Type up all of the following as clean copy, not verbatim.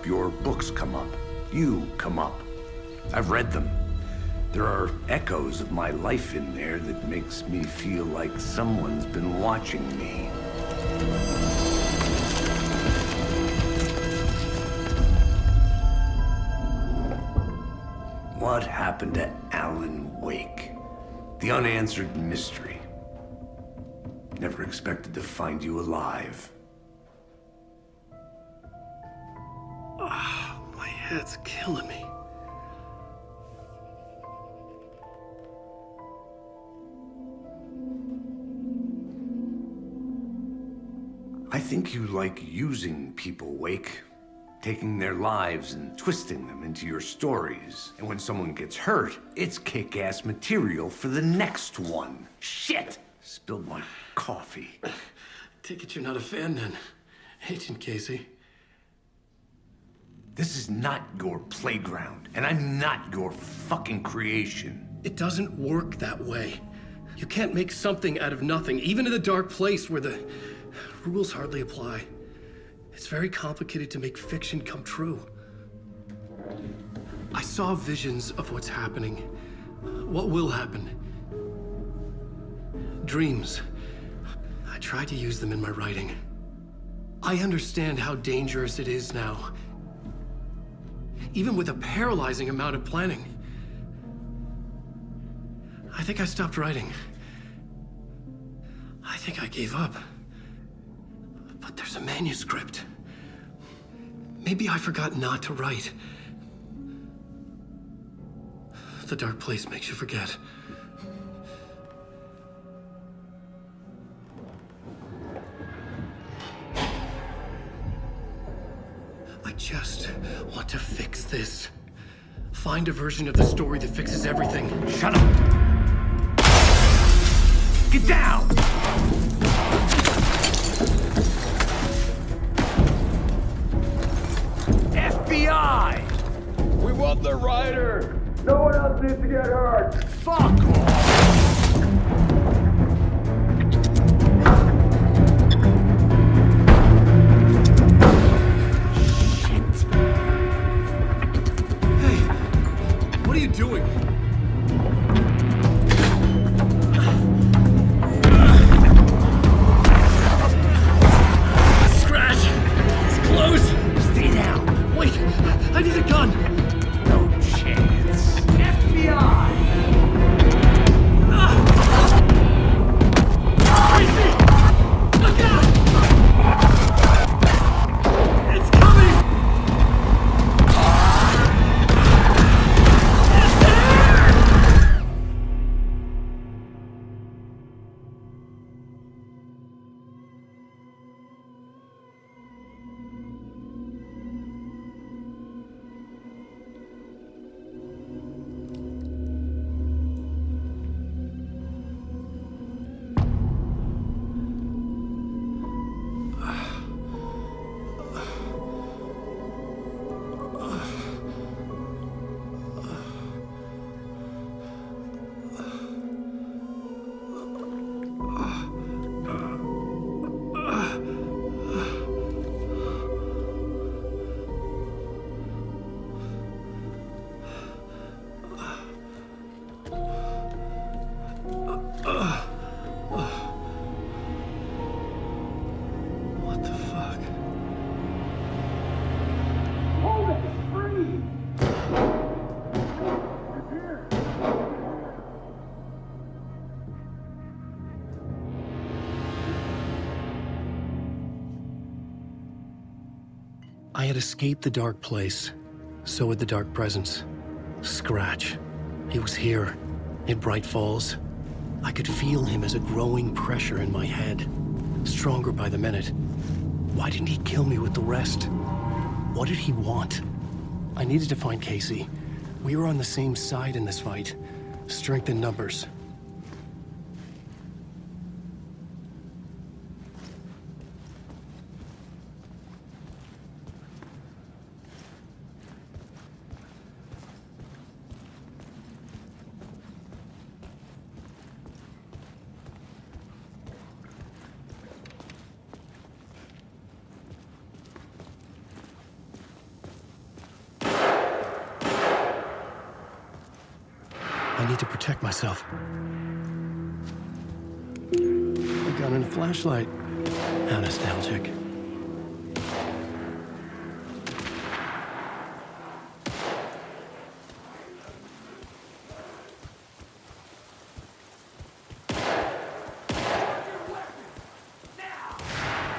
your books come up. You come up. I've read them. There are echoes of my life in there that makes me feel like someone's been watching me. What happened to Alan Wake? The unanswered mystery. Never expected to find you alive. Oh, my head's killing me. I think you like using people, Wake. Taking their lives and twisting them into your stories. And when someone gets hurt, it's kick-ass material for the next one. Shit! Spilled my coffee. Take it you're not a fan then, Agent Casey. This is not your playground, and I'm not your fucking creation. It doesn't work that way. You can't make something out of nothing, even in the dark place where the rules hardly apply. It's very complicated to make fiction come true. I saw visions of what's happening, what will happen. Dreams. I tried to use them in my writing. I understand how dangerous it is now. Even with a paralyzing amount of planning. I think I stopped writing. I think I gave up. But there's a manuscript. Maybe I forgot not to write. The dark place makes you forget. I just want to fix this. Find a version of the story that fixes everything. Shut up! Get down! FBI! We want the writer! No one else needs to get hurt! Fuck off! What are you doing? Scratch! It's close! Stay down! Wait! I need a gun! No chance. FBI! Crazy! Look out! It's coming! What the fuck? Hold it! Freeze! You're here! I had escaped the dark place. So had the dark presence. Scratch. He was here, in Bright Falls. I could feel him as a growing pressure in my head. Stronger by the minute. Why didn't he kill me with the rest? What did he want? I needed to find Casey. We were on the same side in this fight. Strength in numbers. I need to protect myself. A gun and a flashlight. How nostalgic.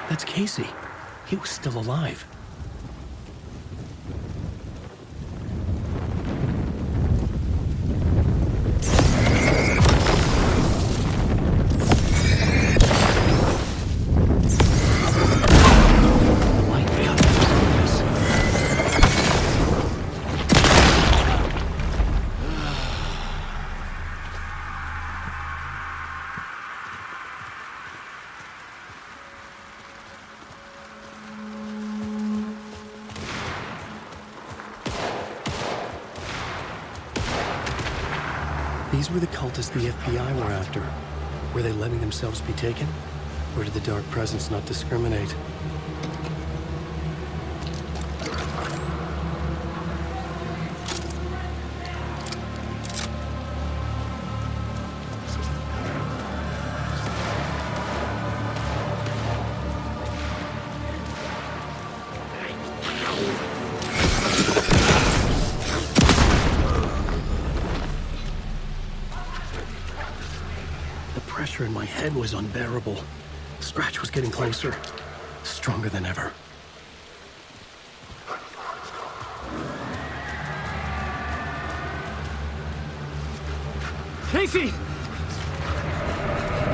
That's Casey. He was still alive. These were the cultists the FBI were after. Were they letting themselves be taken? Or did the Dark Presence not discriminate? The pressure in my head was unbearable. Scratch was getting closer, stronger than ever. Casey!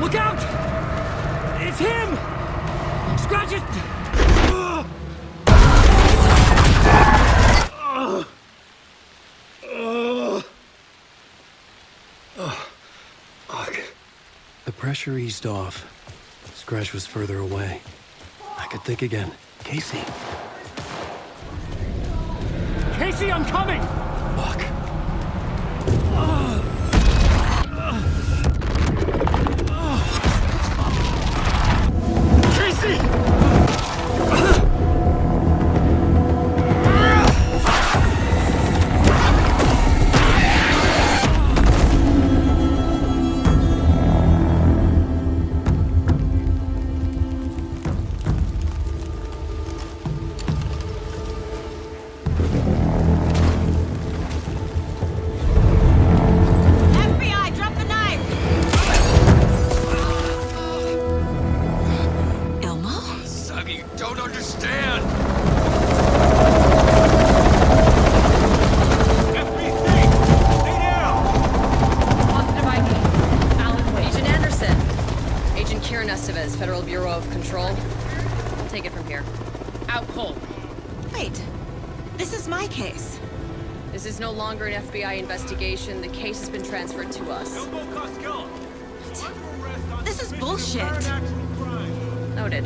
Look out! It's him! Scratch it! The pressure eased off. Scratch was further away. I could think again. Casey. Casey, I'm coming! Fuck. Casey! FBI, drop the knife! Elmo? Son, you don't understand. FBC, stay down. Positive ID. Alan Wade. Agent Anderson. Agent Kieran Estevez, Federal Bureau of Control. I'll take it from here. Out cold. Wait, this is my case. This is no longer an FBI investigation. The case has been transferred to us. This is bullshit. Noted.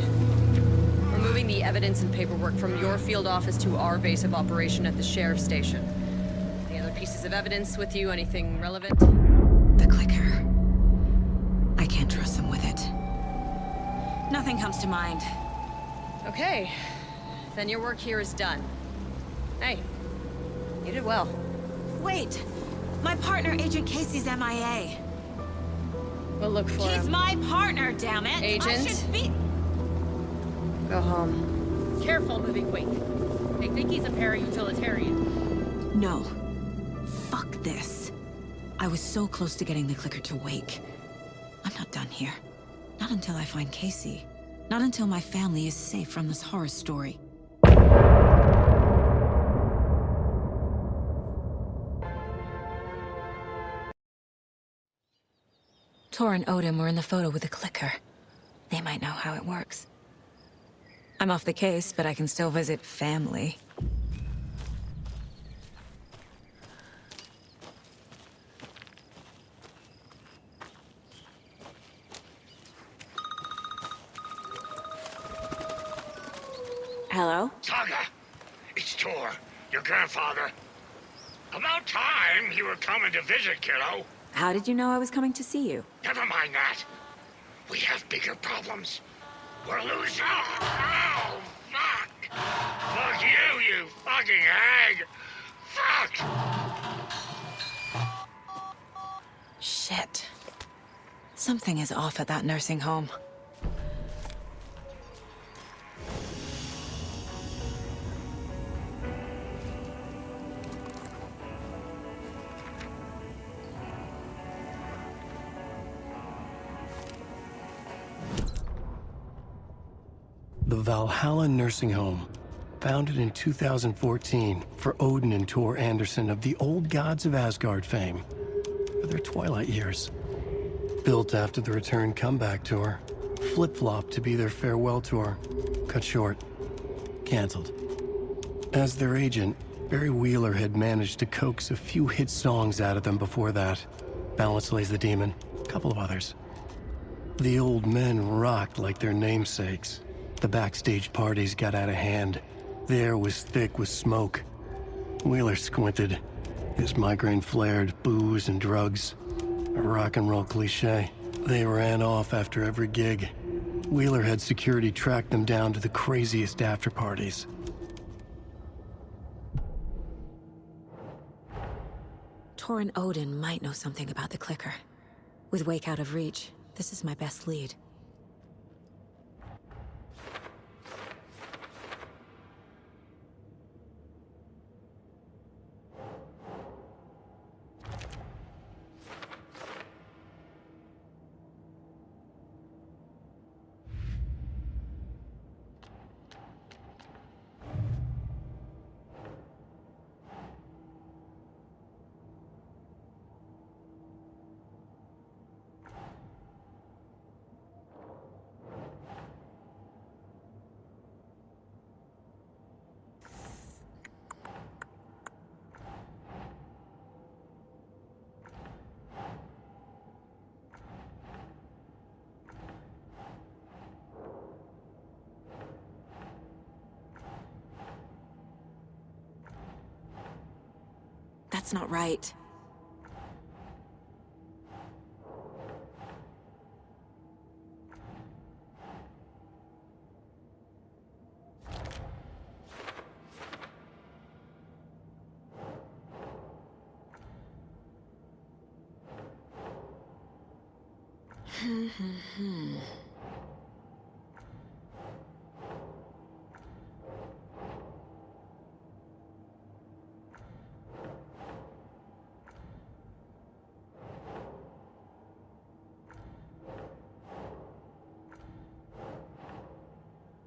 We're moving the evidence and paperwork from your field office to our base of operation at the sheriff's station. Any other pieces of evidence with you? Anything relevant? The clicker. I can't trust them with it. Nothing comes to mind. Okay. Then your work here is done. Hey, you did well. Wait, my partner, Agent Casey's MIA. We'll look for He's him. my partner, damn it! I Agent? should be... Go home. Careful moving Wake. They think he's a para-utilitarian. No. Fuck this. I was so close to getting the clicker to Wake. I'm not done here. Not until I find Casey. Not until my family is safe from this horror story. Tor and Odin were in the photo with the clicker. They might know how it works. I'm off the case, but I can still visit family. Hello? Saga, it's Tor, your grandfather. About time you were coming to visit, kiddo. How did you know I was coming to see you? Never mind that. We have bigger problems. We're losing. Oh, fuck! Fuck you, you fucking hag! Fuck! Shit. Something is off at that nursing home. The Valhalla Nursing Home, founded in 2014 for Odin and Tor Anderson of the Old Gods of Asgard fame for their twilight years. Built after the return comeback tour, flip-flopped to be their farewell tour, cut short, canceled. As their agent, Barry Wheeler had managed to coax a few hit songs out of them before that. Balance Lays the Demon, a couple of others. The old men rocked like their namesakes. The backstage parties got out of hand. The air was thick with smoke. Wheeler squinted. His migraine flared, booze and drugs. A rock and roll cliche. They ran off after every gig. Wheeler had security track them down to the craziest after parties. Tor and Odin might know something about the clicker. With Wake out of reach, this is my best lead. That's not right.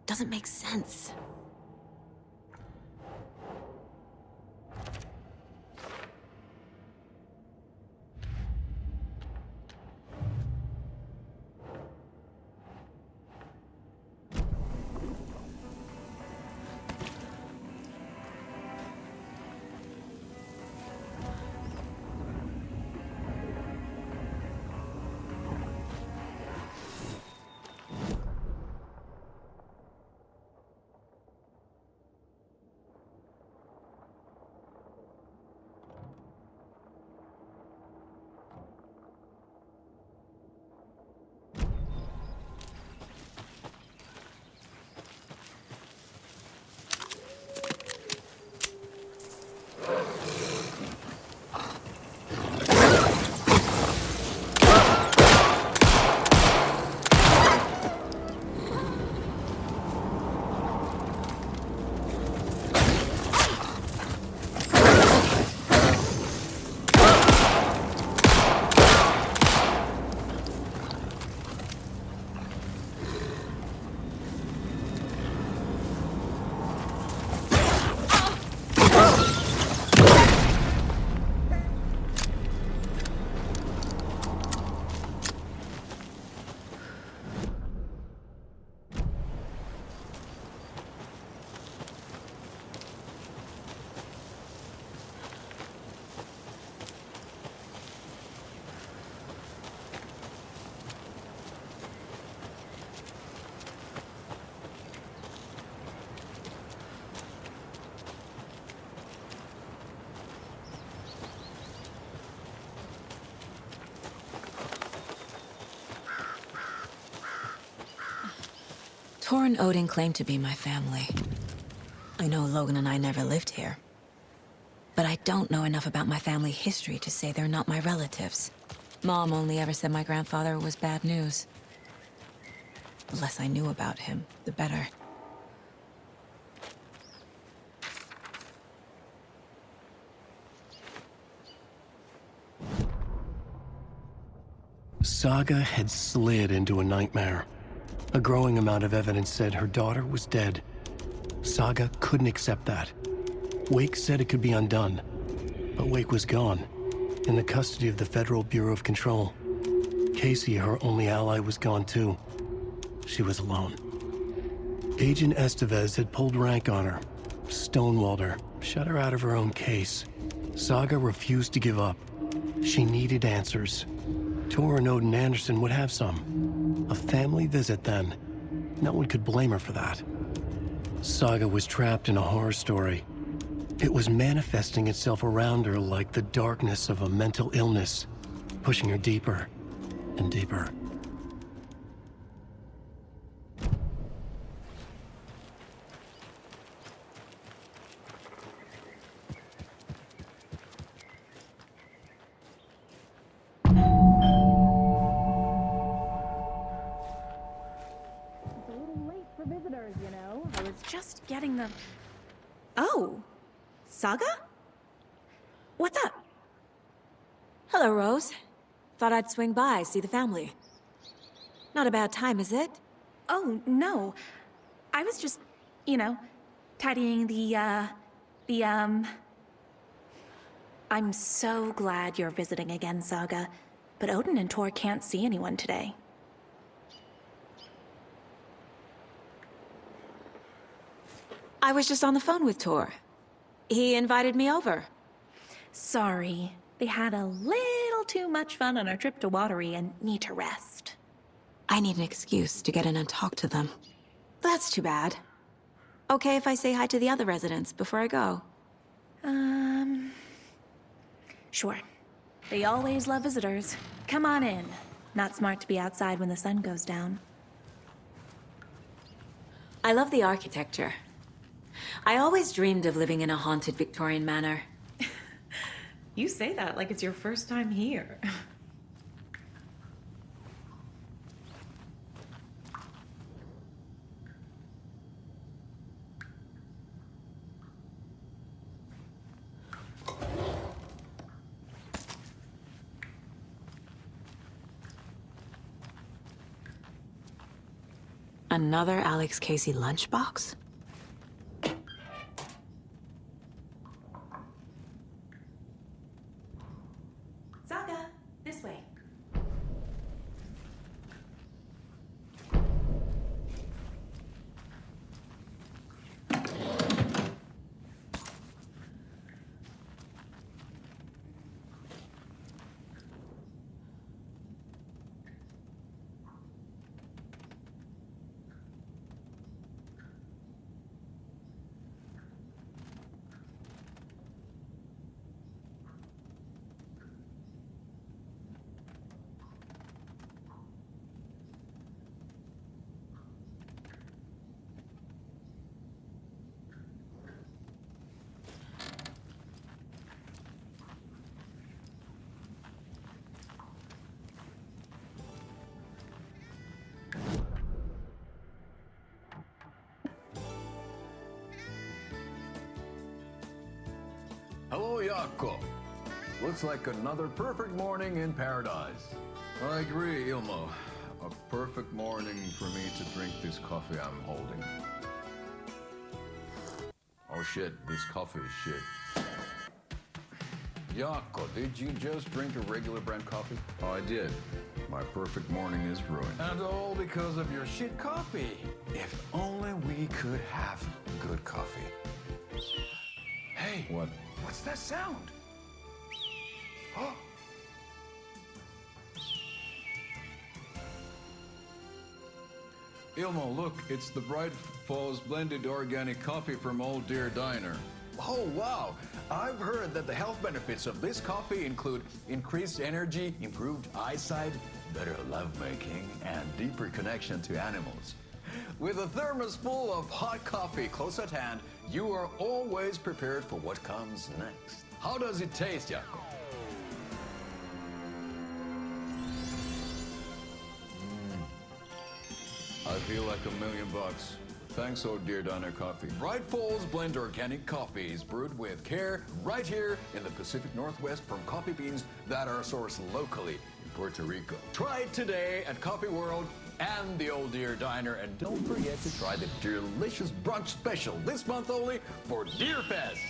Doesn't make sense. Tor and Odin claim to be my family. I know Logan and I never lived here. But I don't know enough about my family history to say they're not my relatives. Mom only ever said my grandfather was bad news. The less I knew about him, the better. Saga had slid into a nightmare. A growing amount of evidence said her daughter was dead. Saga couldn't accept that. Wake said it could be undone, but Wake was gone, in the custody of the Federal Bureau of Control. Casey, her only ally, was gone too. She was alone. Agent Estevez had pulled rank on her, stonewalled her, shut her out of her own case. Saga refused to give up. She needed answers. Tor and Odin Anderson would have some. A family visit, then. No one could blame her for that. Saga was trapped in a horror story. It was manifesting itself around her like the darkness of a mental illness, pushing her deeper and deeper. Just getting the... Oh, Saga? What's up? Hello, Rose. Thought I'd swing by, see the family. Not a bad time, is it? Oh, no. I was just, tidying I'm so glad you're visiting again, Saga. But Odin and Tor can't see anyone today. I was just on the phone with Tor. He invited me over. Sorry. They had a little too much fun on our trip to Watery and need to rest. I need an excuse to get in and talk to them. That's too bad. Okay if I say hi to the other residents before I go? Sure. They always love visitors. Come on in. Not smart to be outside when the sun goes down. I love the architecture. I always dreamed of living in a haunted Victorian manor. You say that like it's your first time here. Another Alex Casey lunchbox? Saga, this way. Hello, Jakob. Looks like another perfect morning in paradise. I agree, Ilmo. A perfect morning for me to drink this coffee I'm holding. Oh shit, this coffee is shit. Jakob, did you just drink a regular brand coffee? Oh, I did. My perfect morning is ruined. And all because of your shit coffee. If only we could have good coffee. Hey, what? What's that sound? Oh. Ilmo, look, it's the Bright Falls blended organic coffee from Old Deer Diner. Oh, wow. I've heard that the health benefits of this coffee include increased energy, improved eyesight, better lovemaking, and deeper connection to animals. With a thermos full of hot coffee close at hand, you are always prepared for what comes next. How does it taste, Jakob? I feel like $1,000,000. Thanks, Oh Dear Diner Coffee. Bright Falls blend organic coffees brewed with care right here in the Pacific Northwest from coffee beans that are sourced locally in Puerto Rico. Try it today at Coffee World and the Old Deer Diner. And don't forget to try the delicious brunch special this month only for Deer Fest.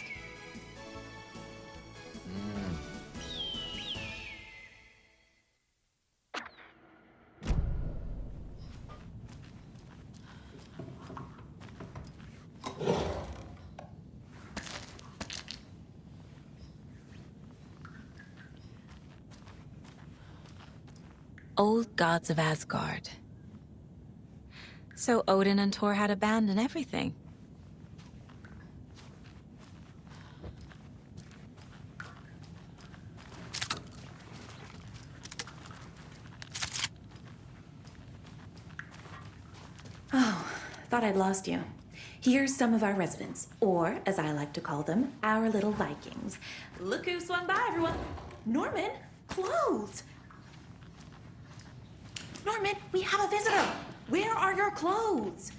Old gods of Asgard. So Odin and Thor had abandoned everything. Oh, thought I'd lost you. Here's some of our residents, or as I like to call them, our little Vikings. Look who swung by, everyone. Norman, clothes. Norman, we have a visitor. Where are your clothes?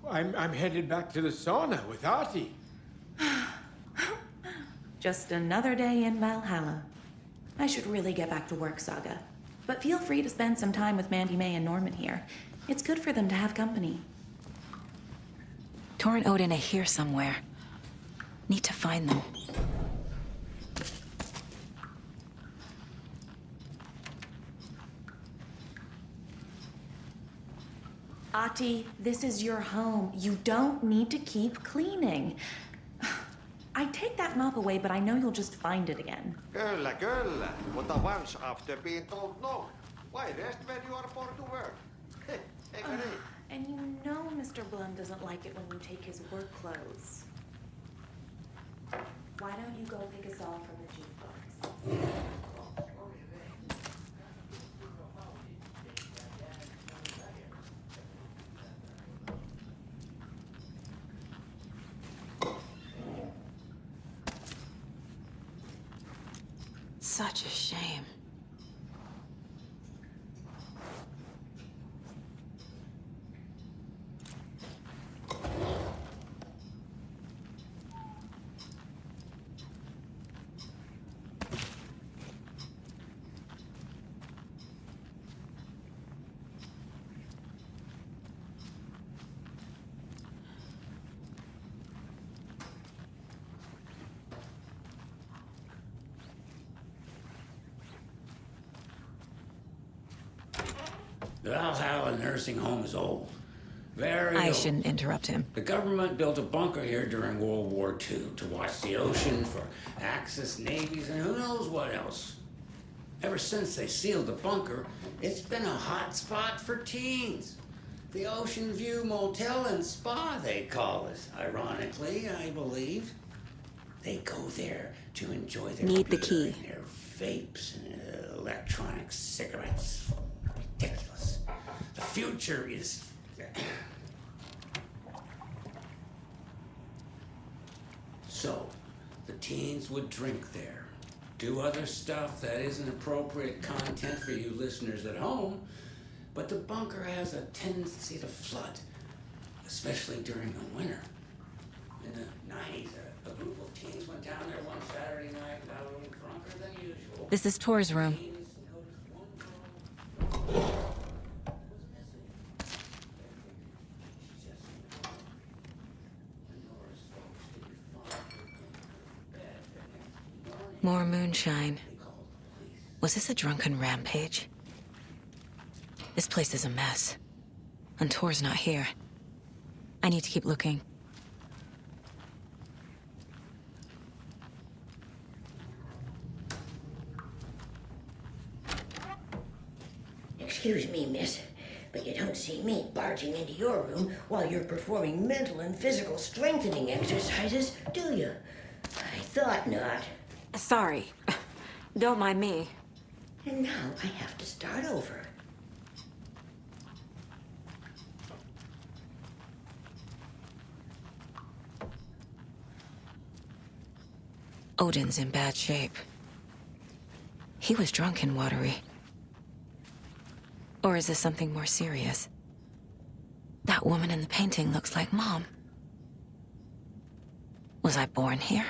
I'm headed back to the sauna with Artie. Just another day in Valhalla. I should really get back to work, Saga. But feel free to spend some time with Mandy May and Norman here. It's good for them to have company. Thor and Odin are here somewhere. Need to find them. Ati, this is your home. You don't need to keep cleaning. I take that mop away, but I know you'll just find it again. Kyllä, kyllä. Mutta once after being told no, why rest when you are born to work? Eikö niin? And you know Mr. Blum doesn't like it when you take his work clothes. Why don't you go pick us all from the jukebox? Such a shame. The Valhalla nursing home is old. Very I old. shouldn't interrupt him. The government built a bunker here during World War II to watch the ocean for Axis navies and who knows what else. Ever since they sealed the bunker, it's been a hot spot for teens. The Ocean View Motel and Spa, they call it. Ironically, I believe. They go there to enjoy their Need the beer key. and their vapes and electronic cigarettes. Ridiculous. The future is... So, the teens would drink there, do other stuff that isn't appropriate content for you listeners at home, but the bunker has a tendency to flood, especially during the winter. In the 90s, a group of teens went down there one Saturday night and got a little drunker than usual. This is Thor's room. More moonshine. Was this a drunken rampage? This place is a mess. And Thor's not here. I need to keep looking. Excuse me, miss, but you don't see me barging into your room while you're performing mental and physical strengthening exercises, do you? I thought not. Sorry. Don't mind me. And now I have to start over. Odin's in bad shape. He was drunk and watery. Or is this something more serious? That woman in the painting looks like Mom. Was I born here?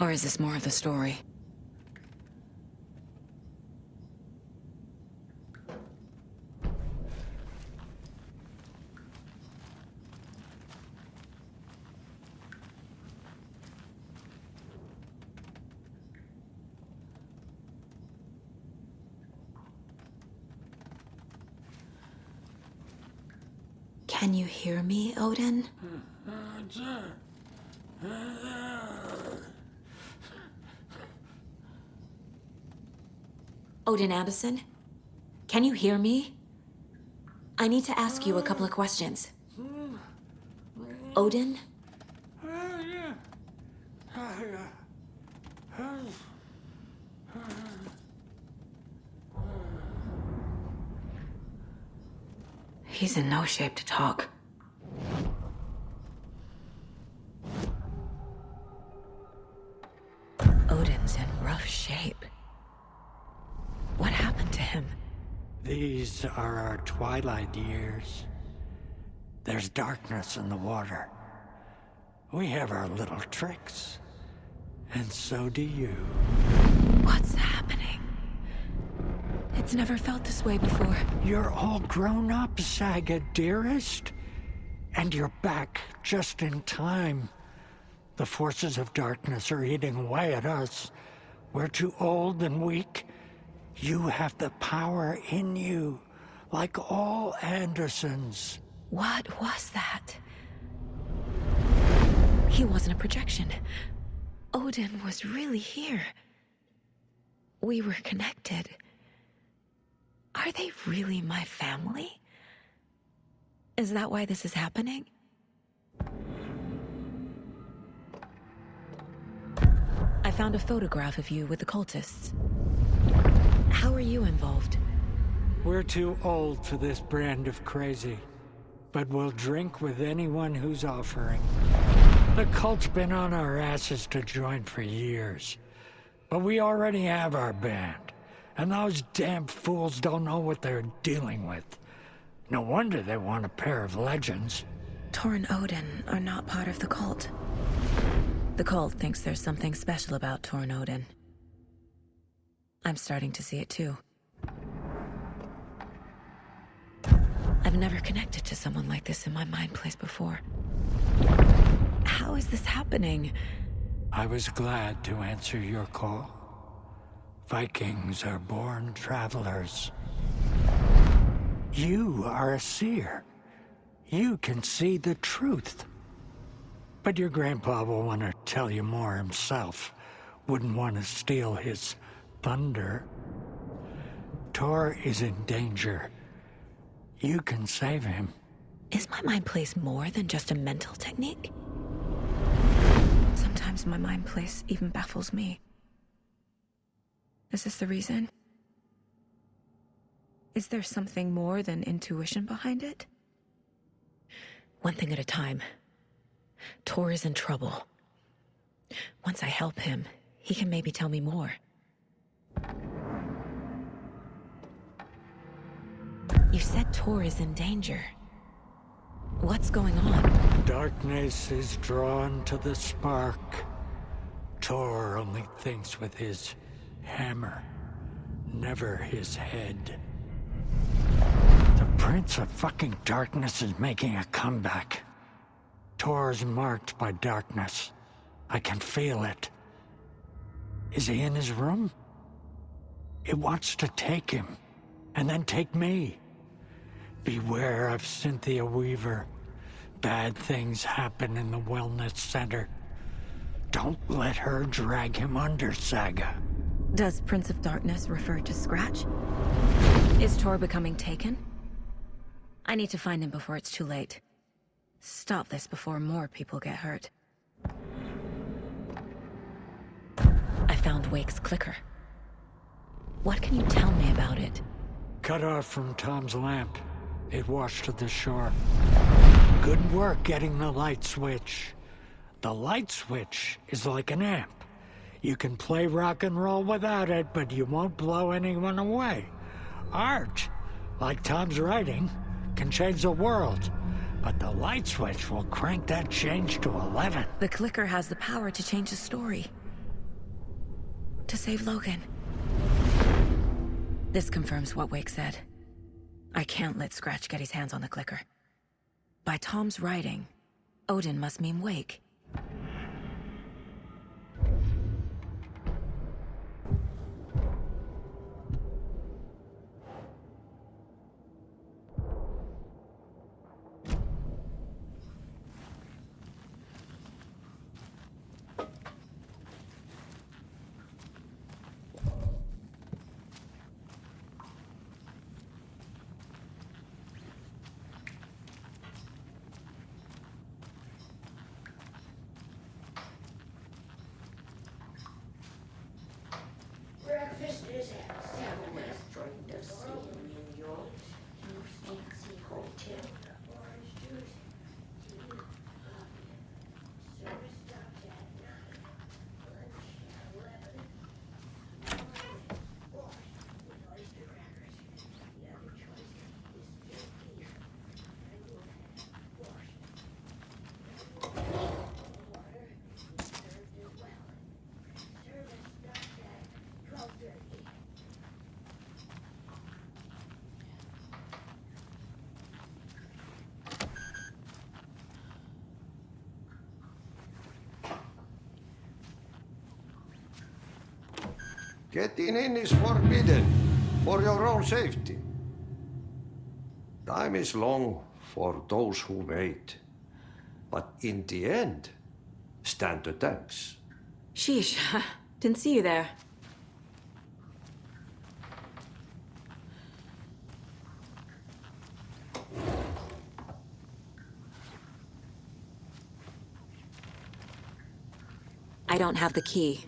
Or is this more of the story? Can you hear me, Odin? Odin Anderson? Can you hear me? I need to ask you a couple of questions. Odin? He's in no shape to talk. Odin's in rough shape. What happened to him? These are our twilight years. There's darkness in the water. We have our little tricks. And so do you. What's happening? It's never felt this way before. You're all grown up, Saga, dearest. And you're back just in time. The forces of darkness are eating away at us. We're too old and weak. You have the power in you, like all Andersons. What was that? He wasn't a projection. Odin was really here. We were connected. Are they really my family? Is that why this is happening? I found a photograph of you with the cultists. How are you involved? We're too old for this brand of crazy, but we'll drink with anyone who's offering. The cult's been on our asses to join for years, but we already have our band. And those damn fools don't know what they're dealing with. No wonder they want a pair of legends. Tor and Odin are not part of the cult. The cult thinks there's something special about Tor and Odin. I'm starting to see it too. I've never connected to someone like this in my mind place before. How is this happening? I was glad to answer your call. Vikings are born travelers. You are a seer. You can see the truth. But your grandpa will want to tell you more himself. Wouldn't want to steal his thunder. Tor is in danger. You can save him. Is my mind place more than just a mental technique? Sometimes my mind place even baffles me. Is this the reason? Is there something more than intuition behind it? One thing at a time. Tor is in trouble. Once I help him, he can maybe tell me more. You said Tor is in danger. What's going on? Darkness is drawn to the spark. Tor only thinks with his hammer, never his head. The Prince of fucking Darkness is making a comeback. Tor's marked by darkness. I can feel it. Is he in his room? It wants to take him, and then take me. Beware of Cynthia Weaver. Bad things happen in the wellness center. Don't let her drag him under, Saga. Does Prince of Darkness refer to Scratch? Is Tor becoming taken? I need to find him before it's too late. Stop this before more people get hurt. I found Wake's clicker. What can you tell me about it? Cut off from Tom's lamp. It washed to the shore. Good work getting the light switch. The light switch is like an amp. You can play rock and roll without it, but you won't blow anyone away. Art, like Tom's writing, can change the world, but the light switch will crank that change to 11. The clicker has the power to change the story. To save Logan. This confirms what Wake said. I can't let Scratch get his hands on the clicker. By Tom's writing, Odin must mean Wake. Breakfast is at 7. Joined us in your fancy hotel. Orange juice, tea, coffee. Service stops at 9. Lunch at 11. Wash with oyster crackers. The other choice is jerk beef. And we'll have wash. Water served as well. Service stops at 12:30. Getting in is forbidden for your own safety. Time is long for those who wait. But in the end, stand the thanks. Sheesh, didn't see you there. I don't have the key.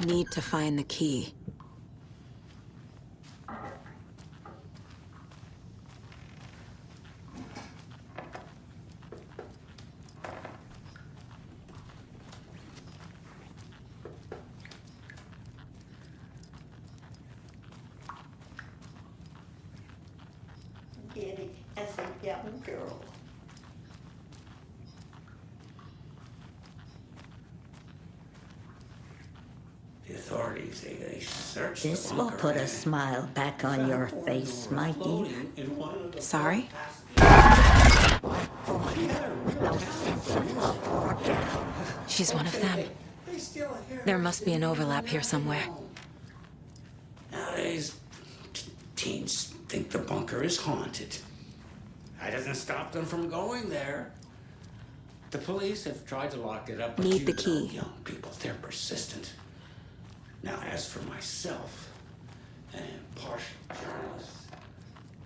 Need to find the key. Did it as a young girl. The authorities, they searched This the will bunker. put a smile back on your face, my dear. Sorry? She's one of them. There must be an overlap here somewhere. Nowadays, teens think the bunker is haunted. That doesn't stop them from going there. The police have tried to lock it up, but Need you the know key. young people, they're persistent. Now, as for myself, an impartial journalist,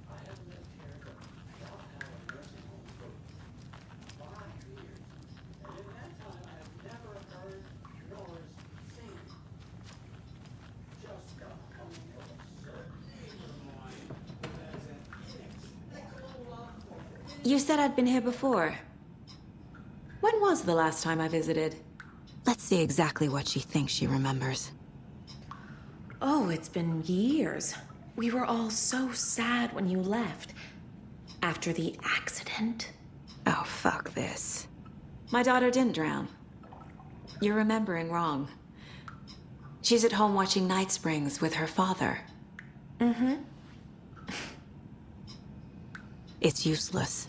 I have lived here without having a nursing home for 5 years. And in that time, I have never heard nor seen just a home of a certain neighbor of mine who has an inexplicable love for You said I'd been here before. When was the last time I visited? Let's see exactly what she thinks she remembers. Oh, it's been years. We were all so sad when you left. After the accident. Oh, fuck this. My daughter didn't drown. You're remembering wrong. She's at home watching Night Springs with her father. Mm-hmm. It's useless.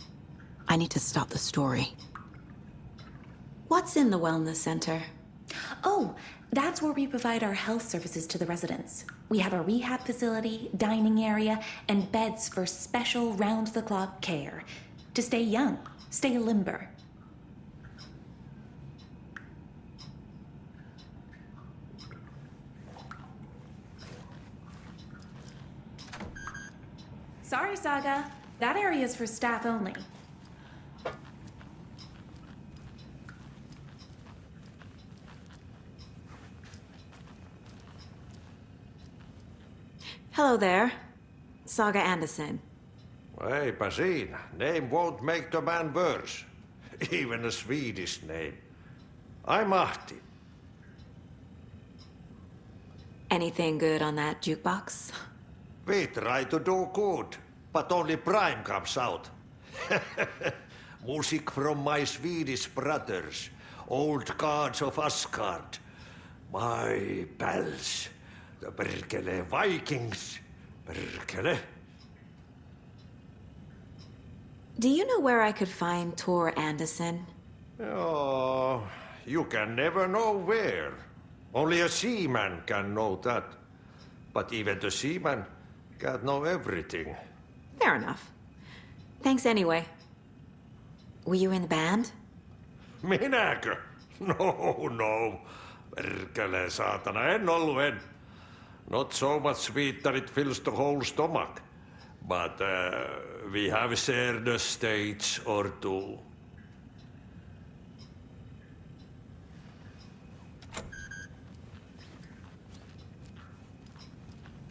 I need to stop the story. What's in the wellness center? Oh, that's where we provide our health services to the residents. We have a rehab facility, dining area, and beds for special round-the-clock care. To stay young, stay limber. Sorry, Saga. That area's for staff only. Hello there. Saga Anderson. Eipä siinä. Name won't make the man worse. Even a Swedish name. I'm Ahti. Anything good on that jukebox? We try to do good, but only Prime comes out. Music from my Swedish brothers, old gods of Asgard. My pals, the Perkele Vikings. Perkele. Do you know where I could find Tor Anderson? Oh, you can never know where. Only a seaman can know that. But even the seaman can't know everything. Fair enough. Thanks anyway. Were you in the band? Minäkö? No. Perkele saatana, en ollut en. Not so much sweet that it fills the whole stomach. But we have shared a stage or two.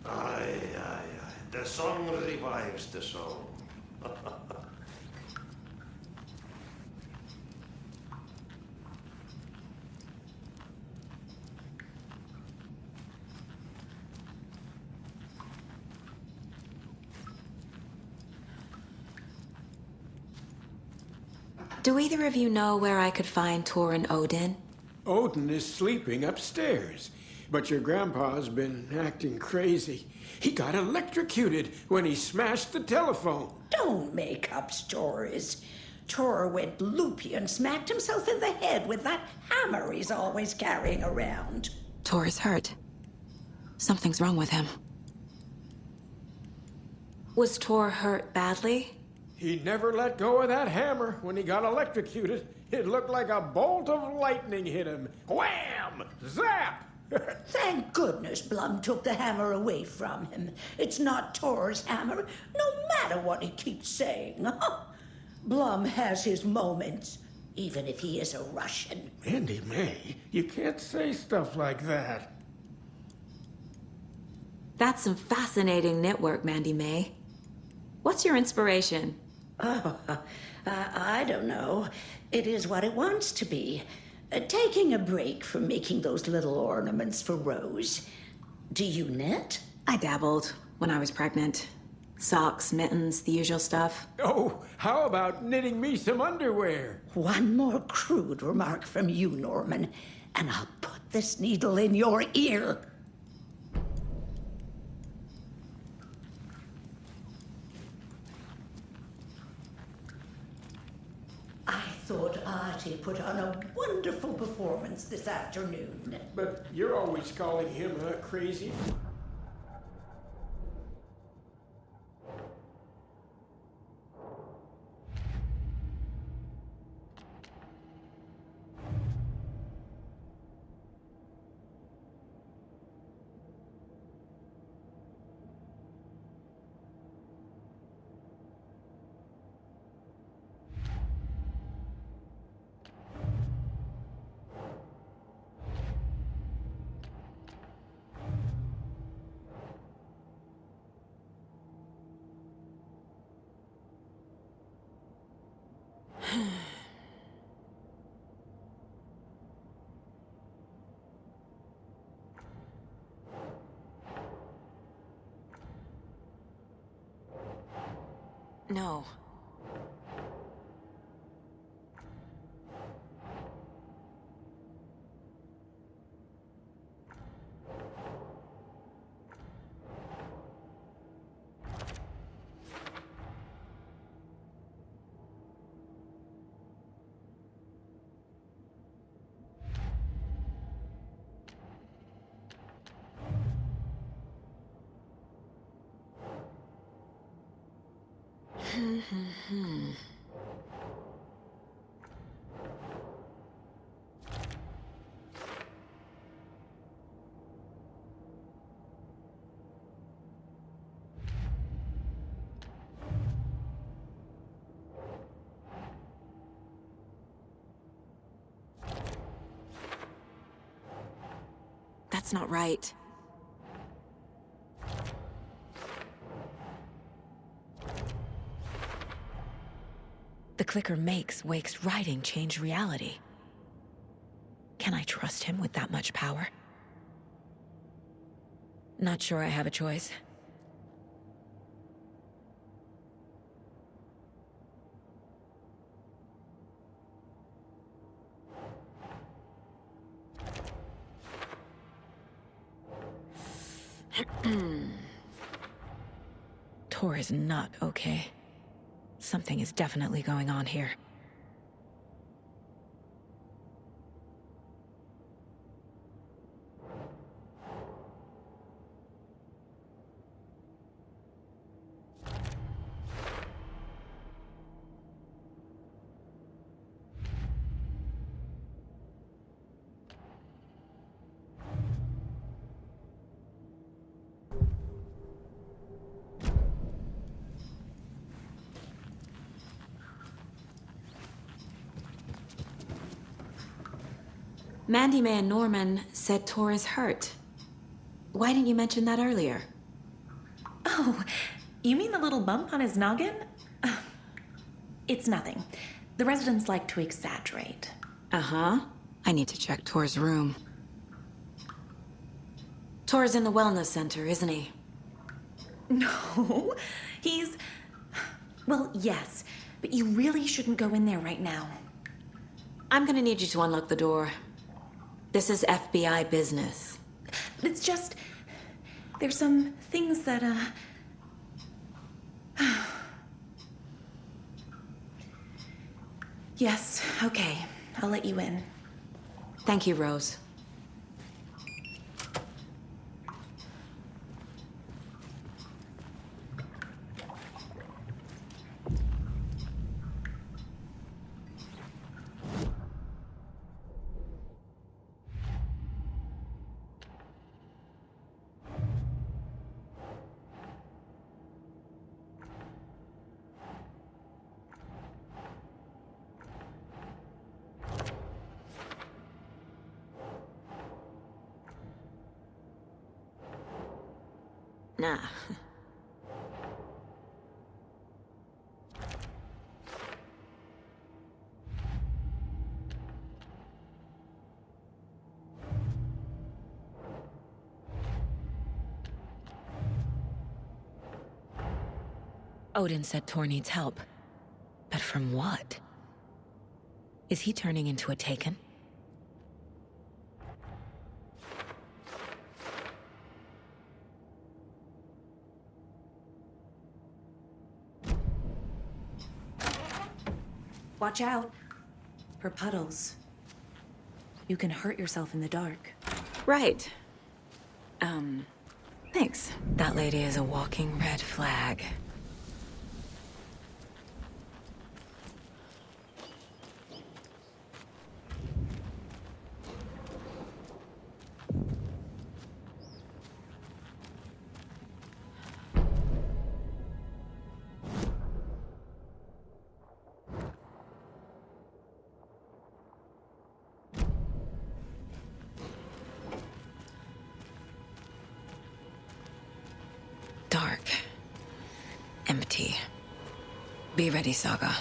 Aye. The song revives the soul. Do either of you know where I could find Tor and Odin? Odin is sleeping upstairs, but your grandpa's been acting crazy. He got electrocuted when he smashed the telephone. Don't make up stories. Tor went loopy and smacked himself in the head with that hammer he's always carrying around. Tor is hurt. Something's wrong with him. Was Tor hurt badly? He never let go of that hammer when he got electrocuted. It looked like a bolt of lightning hit him. Wham! Zap! Thank goodness Blum took the hammer away from him. It's not Tor's hammer, no matter what he keeps saying. Blum has his moments, even if he is a Russian. Mandy May, you can't say stuff like that. That's some fascinating knitwork, Mandy May. What's your inspiration? Oh, I don't know. It is what it wants to be. Taking a break from making those little ornaments for Rose. Do you knit? I dabbled when I was pregnant. Socks, mittens, the usual stuff. Oh, how about knitting me some underwear? One more crude remark from you, Norman, and I'll put this needle in your ear. I thought Artie put on a wonderful performance this afternoon. But you're always calling him crazy. No. That's not right. The clicker makes Wake's writing change reality. Can I trust him with that much power? Not sure I have a choice. Tor is not okay. Something is definitely going on here. Mandy Man Norman said Tor is hurt. Why didn't you mention that earlier? Oh, you mean the little bump on his noggin? It's nothing. The residents like to exaggerate. Uh-huh. I need to check Tor's room. Tor's in the wellness center, isn't he? No, he's... Well, yes, but you really shouldn't go in there right now. I'm gonna need you to unlock the door. This is FBI business. It's just... There's some things that, Yes, okay. I'll let you in. Thank you, Rose. Nah. Odin said Tor needs help. But from what? Is he turning into a Taken? Watch out for puddles. You can hurt yourself in the dark. Right. Thanks. That lady is a walking red flag. Dark. Empty. Be ready, Saga.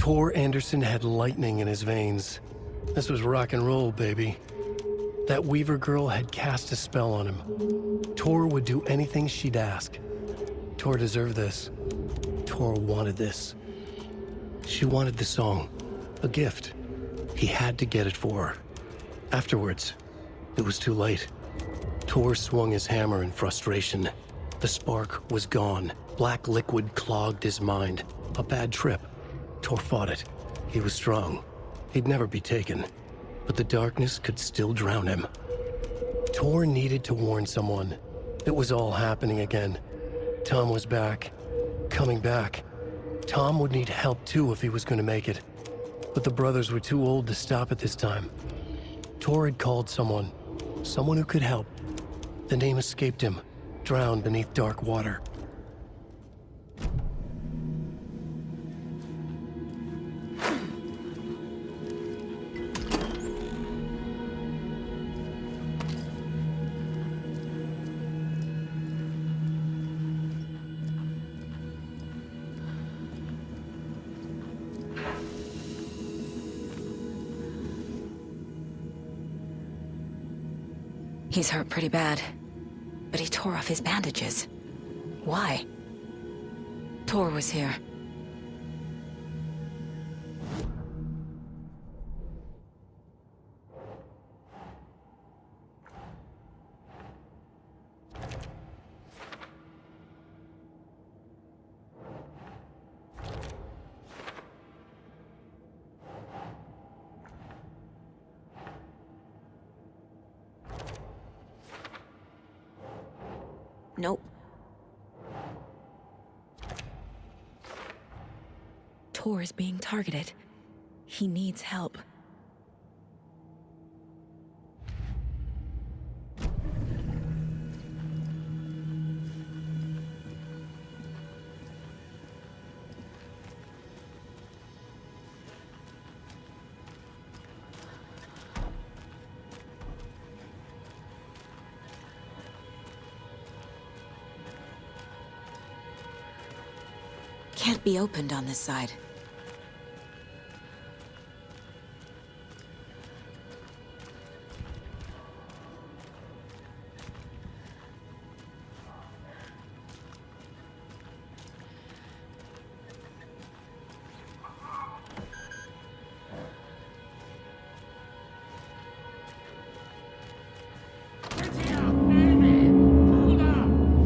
Tor Anderson had lightning in his veins. This was rock and roll, baby. That Weaver girl had cast a spell on him. Tor would do anything she'd ask. Tor deserved this. Tor wanted this. She wanted the song, a gift. He had to get it for her. Afterwards, it was too late. Tor swung his hammer in frustration. The spark was gone. Black liquid clogged his mind. A bad trip. Tor fought it. He was strong. He'd never be taken. But the darkness could still drown him. Tor needed to warn someone. It was all happening again. Tom was back. Coming back. Tom would need help too if he was going to make it. But the brothers were too old to stop at this time. Tor had called someone. Someone who could help. The name escaped him, drowned beneath dark water. He's hurt pretty bad, but he tore off his bandages. Why? Tor was here. Nope. Tor is being targeted. He needs help. Can't be opened on this side.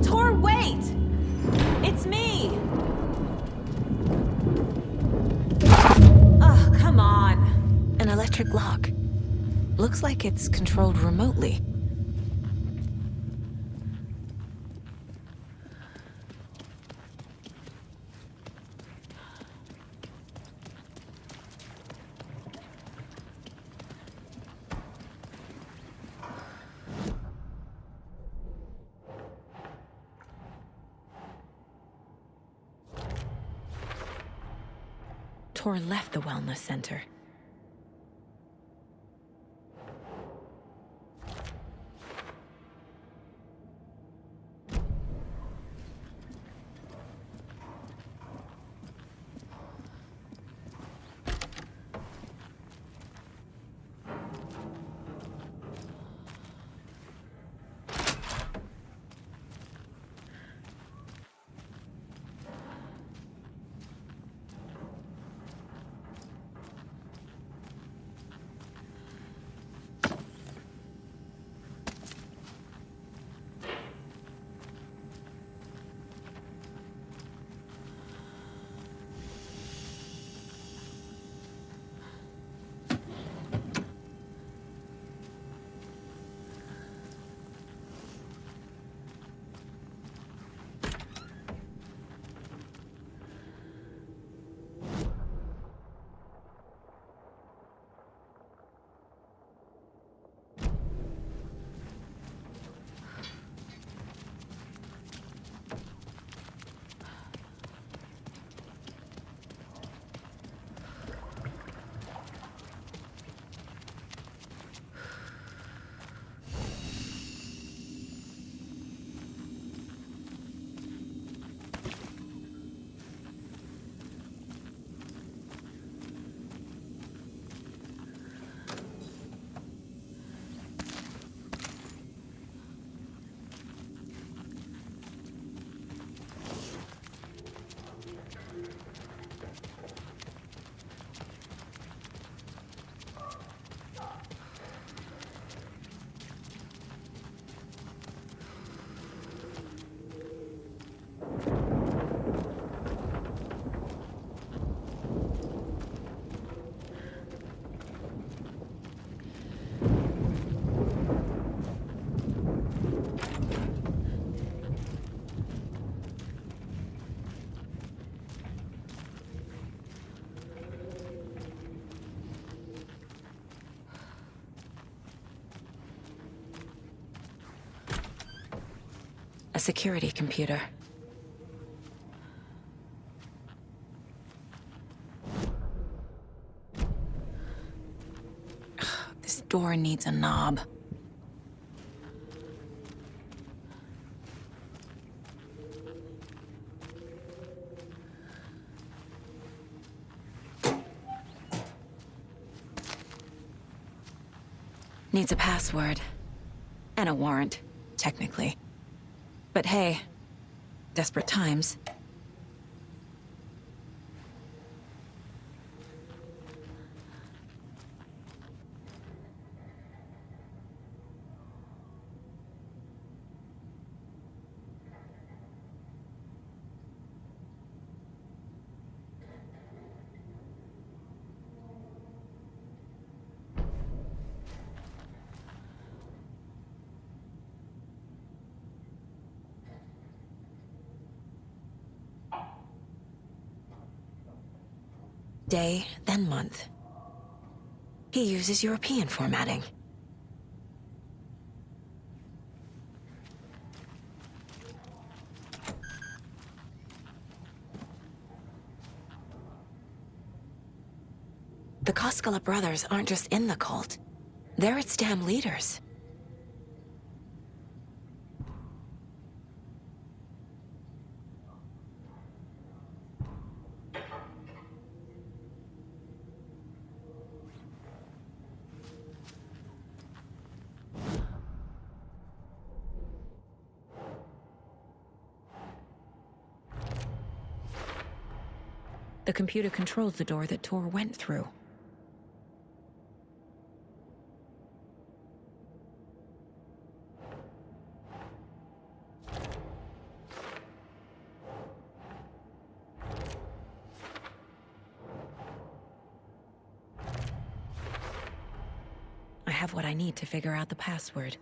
Tor, wait! It's me! Oh, come on. An electric lock. Looks like it's controlled remotely. Tor left the wellness center. A security computer. This door needs a knob. Needs a password. And a warrant, technically. But hey, desperate times. Day, then month. He uses European formatting. The Koskela brothers aren't just in the cult. They're its damn leaders. The computer controls the door that Tor went through. I have what I need to figure out the password.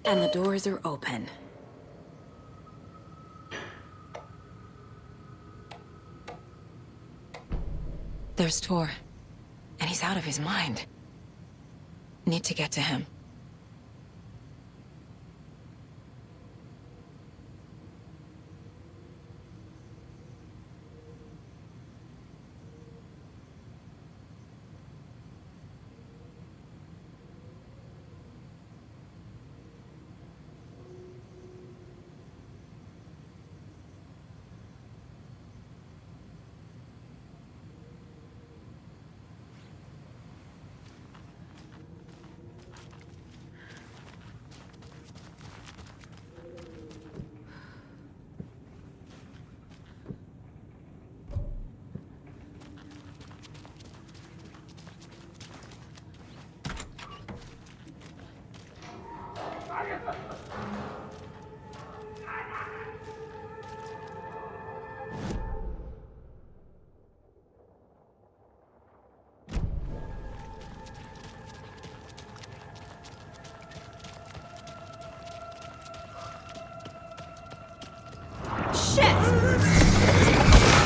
And the doors are open. There's Tor. And he's out of his mind. Need to get to him. Shit!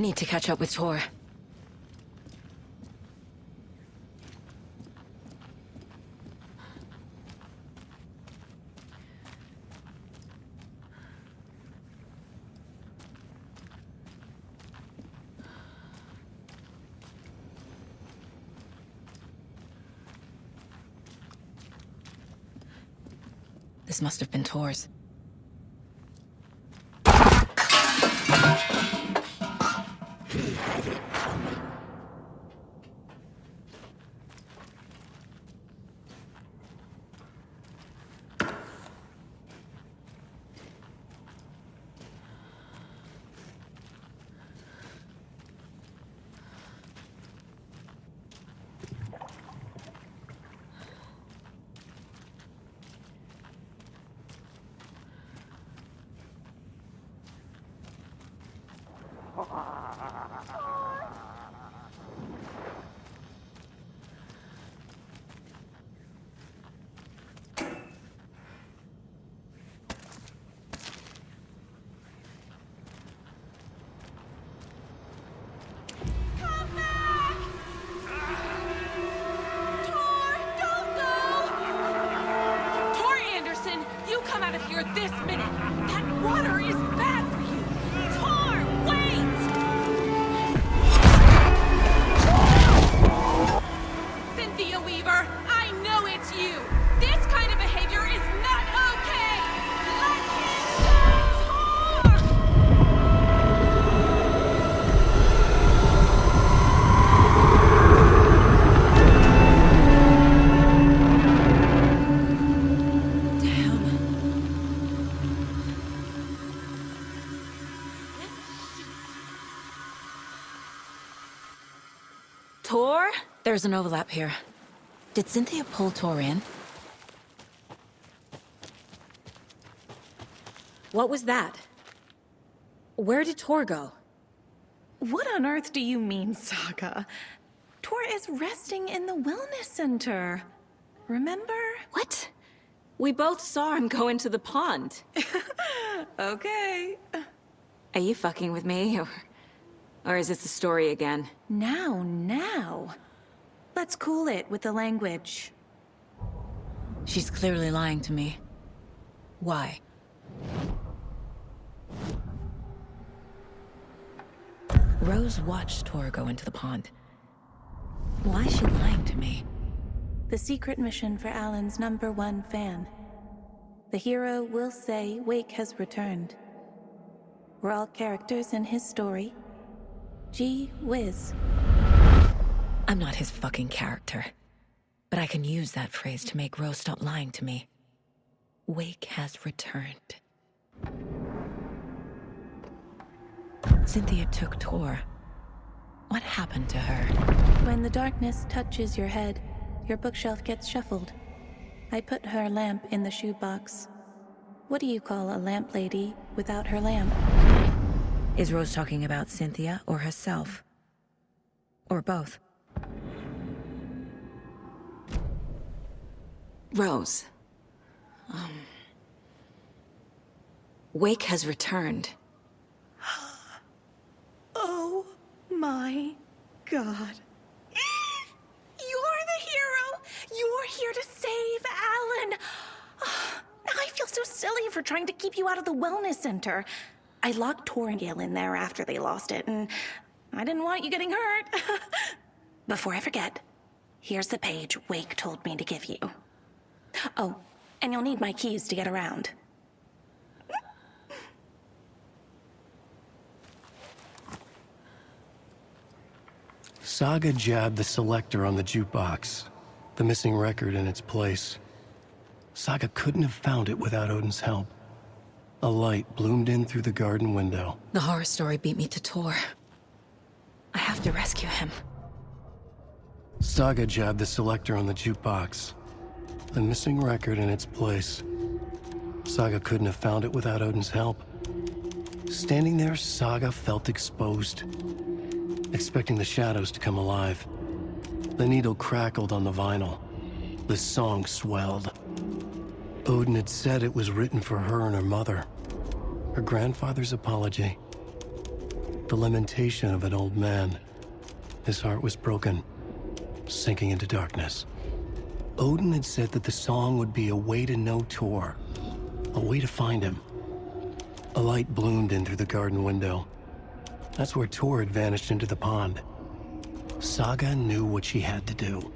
Need to catch up with Tor. This must have been Tor's. This minute! That water is bad for you! Tor, wait! Cynthia Weaver, I know it's you! This kind of behavior is not okay! Let him Tor? There's an overlap here. Did Cynthia pull Tor in? What was that? Where did Tor go? What on earth do you mean, Saga? Tor is resting in the wellness center. Remember? What? We both saw him go into the pond. Okay. Are you fucking with me, or is this a story again? Now. Let's cool it with the language. She's clearly lying to me. Why? Rose watched Tor go into the pond. Why is she lying to me? The secret mission for Alan's #1 fan. The hero will say Wake has returned. We're all characters in his story. Gee whiz. I'm not his fucking character. But I can use that phrase to make Rose stop lying to me. Wake has returned. Cynthia took Tor. What happened to her? When the darkness touches your head, your bookshelf gets shuffled. I put her lamp in the shoebox. What do you call a lamp lady without her lamp? Is Rose talking about Cynthia or herself? Or both? Rose. Wake has returned. Oh my God. You're the hero! You're here to save Alan! I feel so silly for trying to keep you out of the wellness center. I locked Tor and Gale in there after they lost it, and I didn't want you getting hurt. Before I forget, here's the page Wake told me to give you. Oh, and you'll need my keys to get around. Saga jabbed the selector on the jukebox, the missing record in its place. Saga couldn't have found it without Odin's help. A light bloomed in through the garden window. The horror story beat me to Tor. I have to rescue him. Saga jabbed the selector on the jukebox, the missing record in its place. Saga couldn't have found it without Odin's help. Standing there, Saga felt exposed, expecting the shadows to come alive. The needle crackled on the vinyl. The song swelled. Odin had said it was written for her and her mother. Her grandfather's apology. the lamentation of an old man. His heart was broken, sinking into darkness. Odin had said that the song would be a way to know Tor, a way to find him. A light bloomed in through the garden window. That's where Tor had vanished into the pond. Saga knew what she had to do.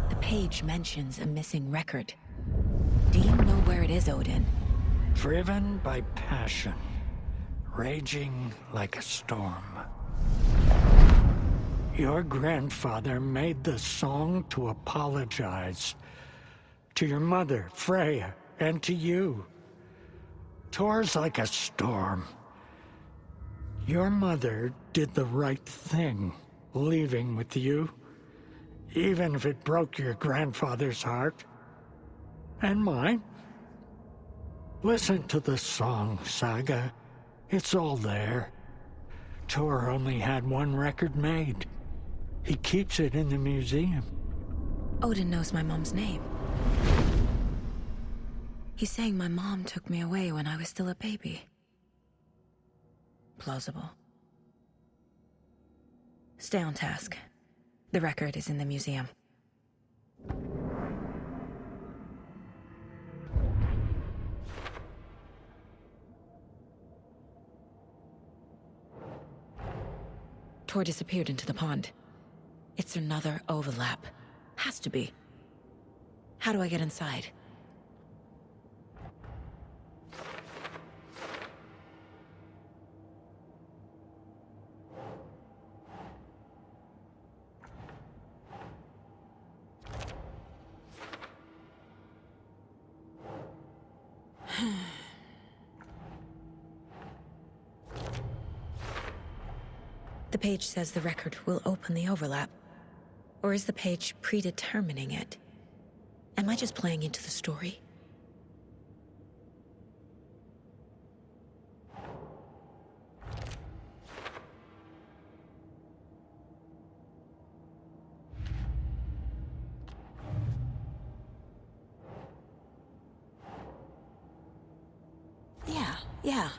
The page mentions a missing record. Do you know where it is, Odin? Driven by passion, raging like a storm. Your grandfather made the song to apologize. To your mother, Freya, and to you. Tor's like a storm. Your mother did the right thing, leaving with you, even if it broke your grandfather's heart. And mine. Listen to the song, Saga. It's all there. Tor only had one record made. He keeps it in the museum. Odin knows my mom's name. He's saying my mom took me away when I was still a baby. Plausible. Stay on task. The record is in the museum. Tor disappeared into the pond. It's another overlap. Has to be. How do I get inside? The page says the record will open the overlap. Or is the page predetermining it? Am I just playing into the story? Yeah.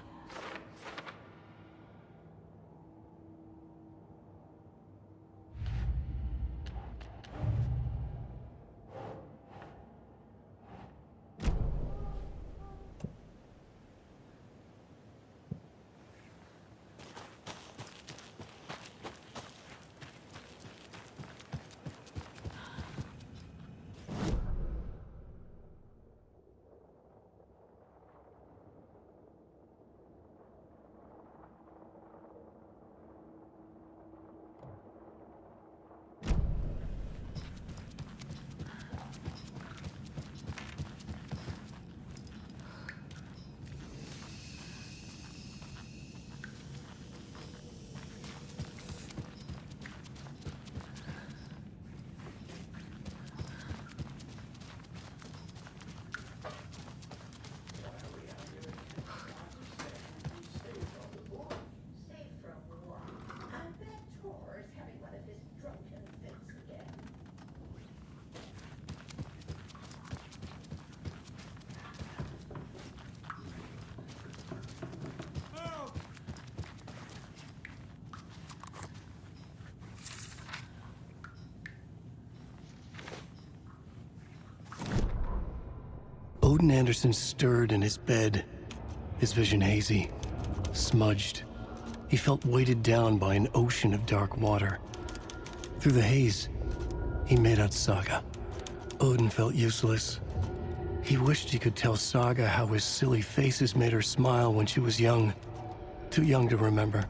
Odin Anderson stirred in his bed, his vision hazy, smudged. He felt weighted down by an ocean of dark water. Through the haze, he made out Saga. Odin felt useless. He wished he could tell Saga how his silly faces made her smile when she was young. Too young to remember.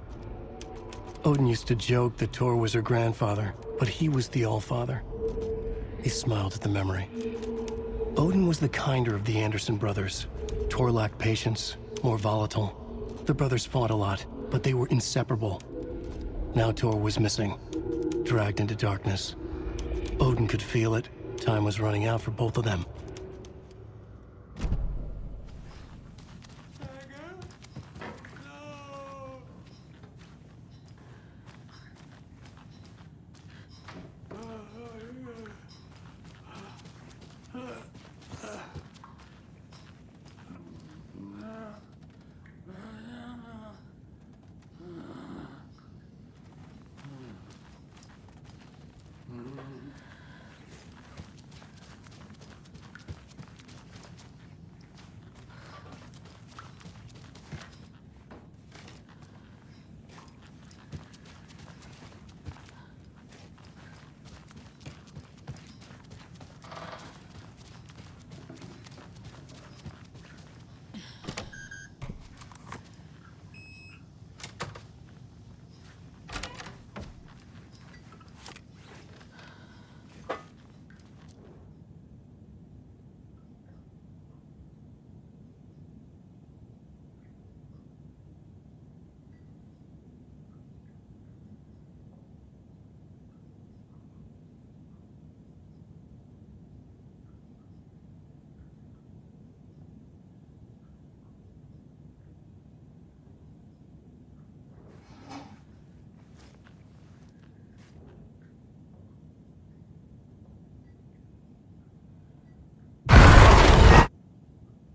Odin used to joke that Tor was her grandfather, but he was the Allfather. He smiled at the memory. Odin was the kinder of the Anderson brothers. Tor lacked patience, more volatile. The brothers fought a lot, but they were inseparable. Now Tor was missing, dragged into darkness. Odin could feel it. Time was running out for both of them.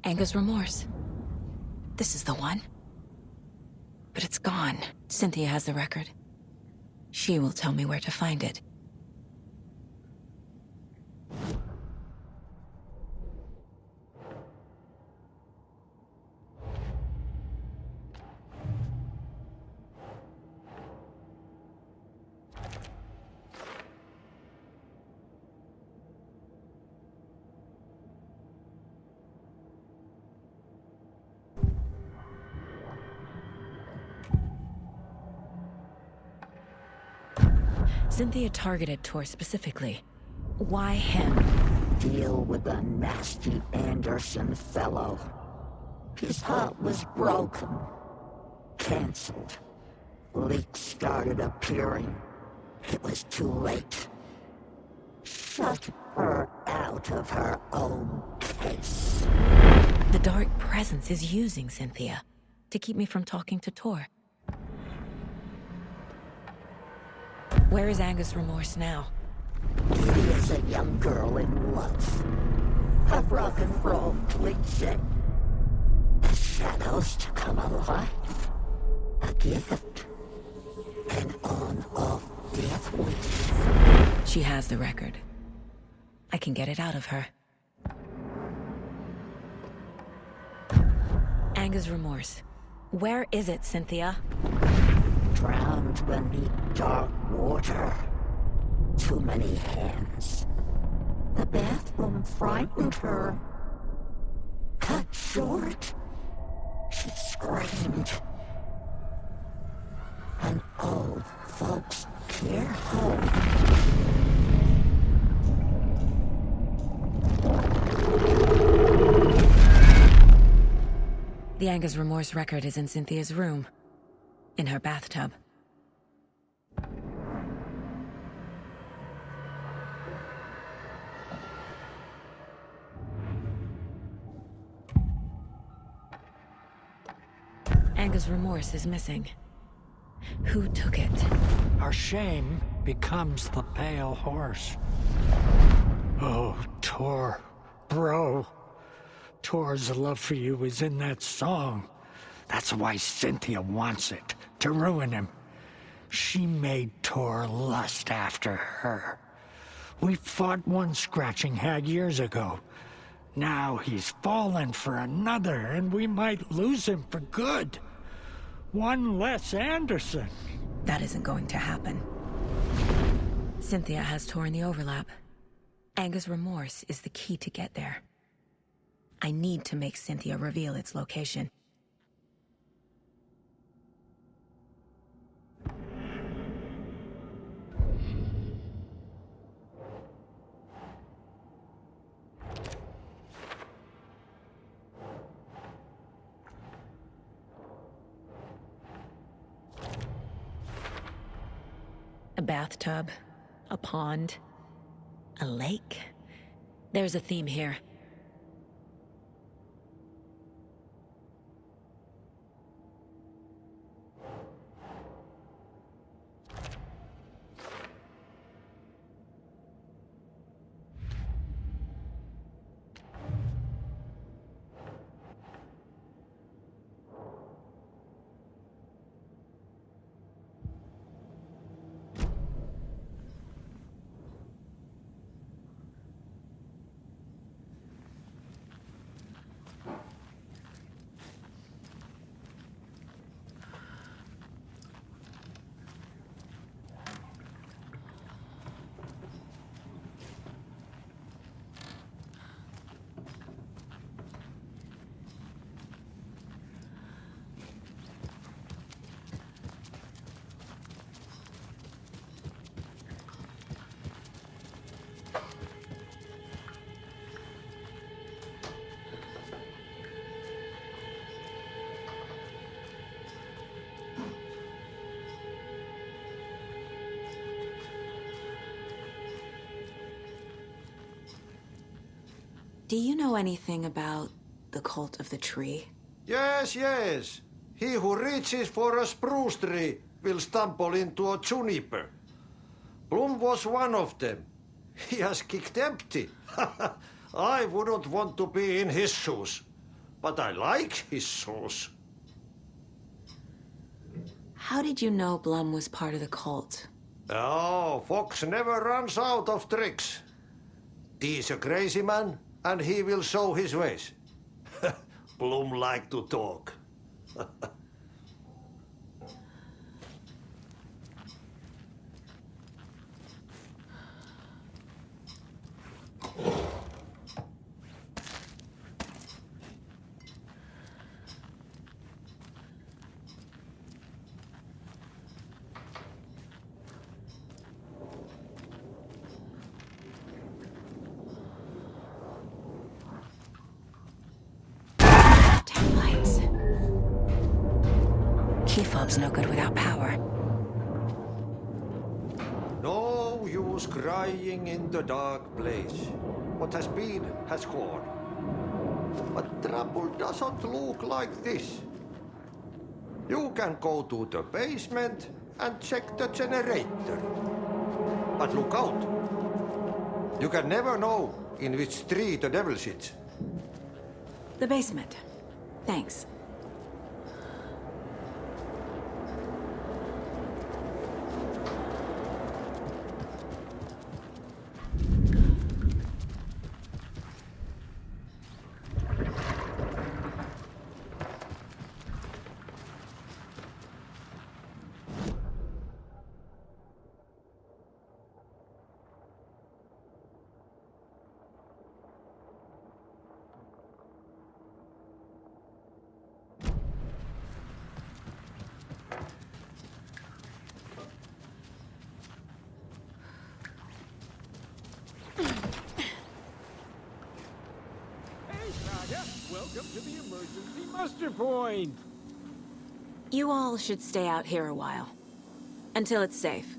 Anger's remorse. This is the one. But it's gone. Cynthia has the record. She will tell me where to find it. Cynthia targeted Tor specifically. Why him? Deal with the nasty Anderson fellow. His heart was broken. Cancelled. Leaks started appearing. It was too late. Shut her out of her own case. The dark presence is using Cynthia to keep me from talking to Tor. Where is Anger's remorse now? He is a young girl in love. A rock and roll cliche. The shadows to come alive. A gift. An on-off death wish. She has the record. I can get it out of her. Anger's remorse. Where is it, Cynthia? Drowned beneath dark water. Too many hands. The bathroom frightened her. Cut short. She screamed. An old folks' care home. The Anger's remorse record is in Cynthia's room. In her bathtub. Anger's remorse is missing. Who took it? Our shame becomes the pale horse. Oh, Tor. Bro. Tor's love for you is in that song. That's why Cynthia wants it, to ruin him. She made Tor lust after her. We fought one scratching hag years ago. Now he's fallen for another, and we might lose him for good. One less Anderson. That isn't going to happen. Cynthia has Tor in the overlap. Anger's remorse is the key to get there. I need to make Cynthia reveal its location. A bathtub, a pond, a lake. There's a theme here. Do you know anything about the cult of the tree? Yes, yes. He who reaches for a spruce tree will stumble into a juniper. Bloom was one of them. He has kicked empty. I wouldn't want to be in his shoes. but I like his sauce. How did you know Blum was part of the cult? Oh, Fox never runs out of tricks. He's a crazy man, and he will show his ways. Blum like to talk. Taillights. Key fob's no good without power. No use crying in the dark place. What has been has gone. But trouble doesn't look like this. You can go to the basement and check the generator. But look out. You can never know in which tree the devil sits. The basement. Thanks. Welcome to the emergency muster point. You all should stay out here a while. Until it's safe.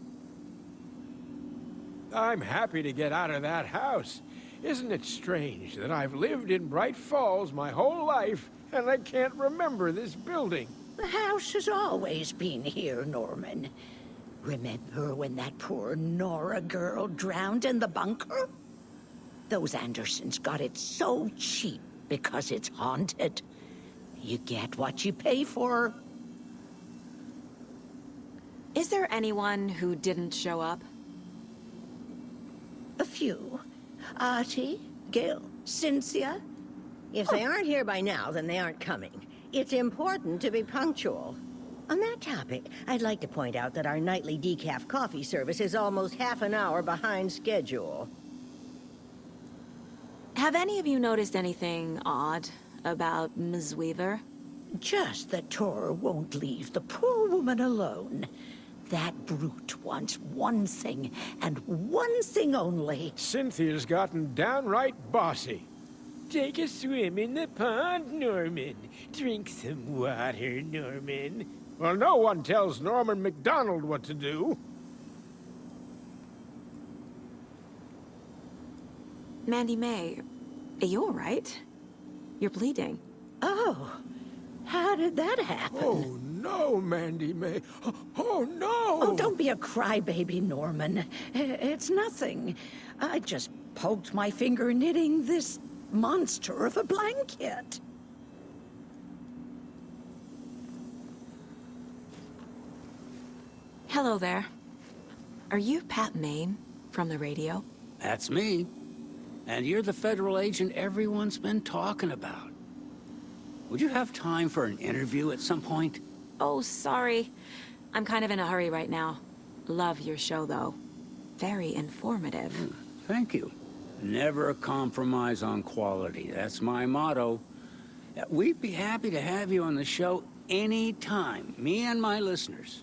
I'm happy to get out of that house. Isn't it strange that I've lived in Bright Falls my whole life, and I can't remember this building? The house has always been here, Norman. Remember when that poor Nora girl drowned in the bunker? Those Andersons got it so cheap because it's haunted. You get what you pay for. Is there anyone who didn't show up? A few. Artie, Gil, Cynthia. If they aren't here by now, then they aren't coming. It's important to be punctual. On that topic, I'd like to point out that our nightly decaf coffee service is almost half an hour behind schedule. Have any of you noticed anything odd about Ms. Weaver? Just that Tor won't leave the poor woman alone. That brute wants one thing, and one thing only. Cynthia's gotten downright bossy. Take a swim in the pond, Norman. Drink some water, Norman. Well, no one tells Norman MacDonald what to do. Mandy May, are you all right? You're bleeding. Oh, how did that happen? Oh, no, Mandy May. Oh, no! Oh, don't be a crybaby, Norman. It's nothing. I just poked my finger knitting this monster of a blanket. Hello there. Are you Pat Maine from the radio? That's me. And you're the federal agent everyone's been talking about. Would you have time for an interview at some point? Oh, sorry. I'm kind of in a hurry right now. Love your show, though. Very informative. Thank you. Never compromise on quality. That's my motto. We'd be happy to have you on the show anytime, me and my listeners.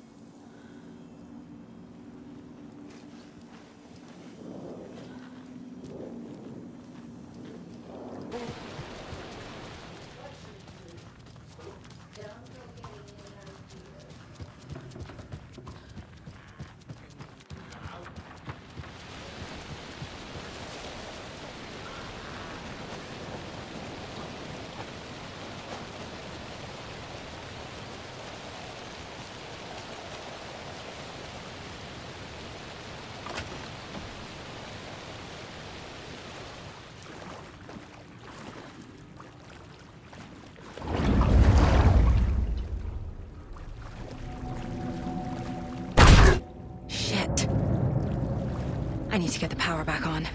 I need to get the power back on.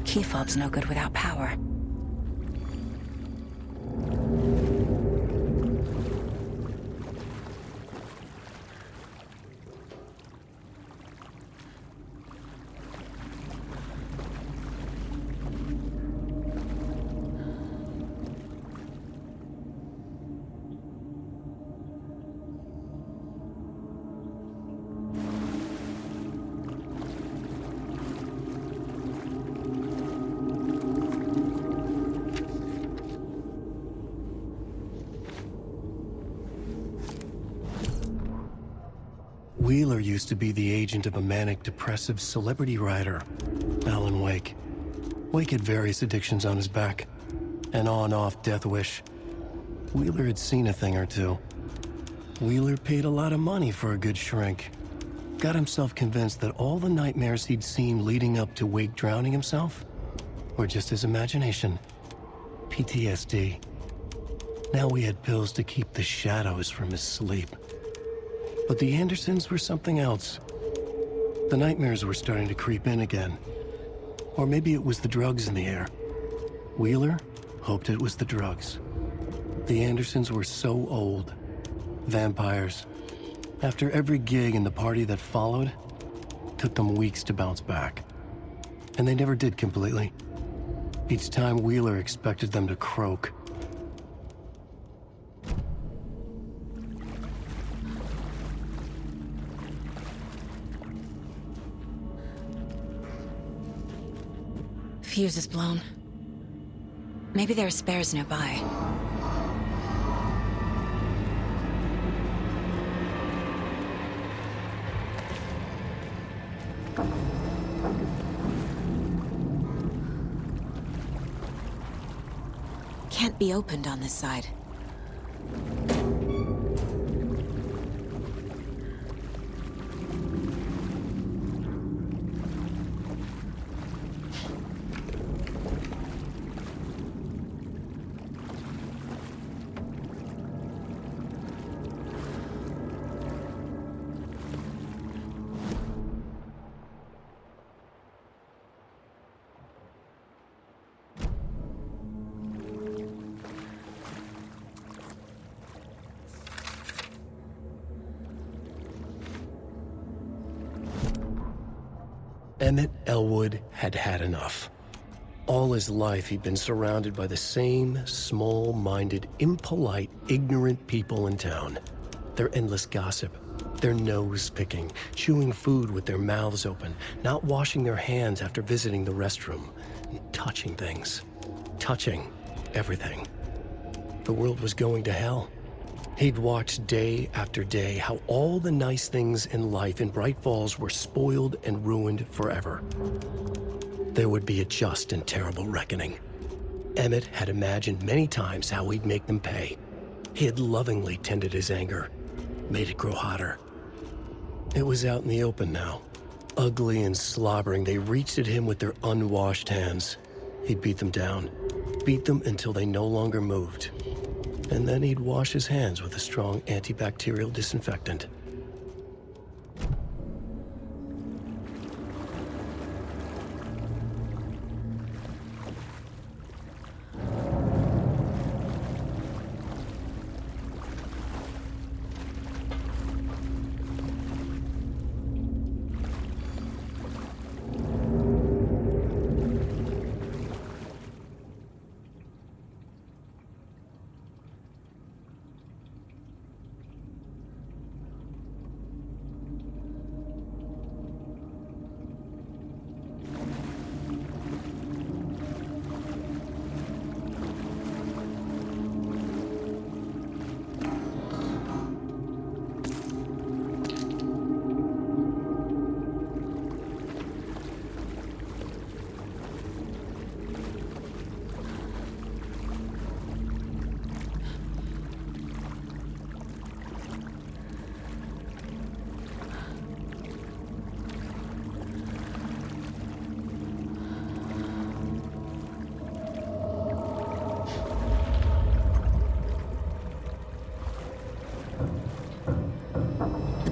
Key fob's no good without power. Wheeler used to be the agent of a manic-depressive celebrity writer, Alan Wake. Wake had various addictions on his back, an on-off death wish. Wheeler had seen a thing or two. Wheeler paid a lot of money for a good shrink. Got himself convinced that all the nightmares he'd seen leading up to Wake drowning himself were just his imagination. PTSD. Now we had pills to keep the shadows from his sleep. But the Andersons were something else. The nightmares were starting to creep in again. Or maybe it was the drugs in the air. Wheeler hoped it was the drugs. The Andersons were so old. Vampires. After every gig and the party that followed, took them weeks to bounce back. And they never did completely. Each time Wheeler expected them to croak. Fuse is blown. Maybe there are spares nearby. Can't be opened on this side. Emmett Elwood had had enough. All his life he'd been surrounded by the same small-minded, impolite, ignorant people in town. Their endless gossip, their nose-picking, chewing food with their mouths open, not washing their hands after visiting the restroom, and touching things. Touching everything. The world was going to hell. He'd watched day after day how all the nice things in life in Bright Falls were spoiled and ruined forever. There would be a just and terrible reckoning. Emmett had imagined many times how he'd make them pay. He had lovingly tended his anger, made it grow hotter. It was out in the open now. Ugly and slobbering, they reached at him with their unwashed hands. He'd beat them down, beat them until they no longer moved. And then he'd wash his hands with a strong antibacterial disinfectant.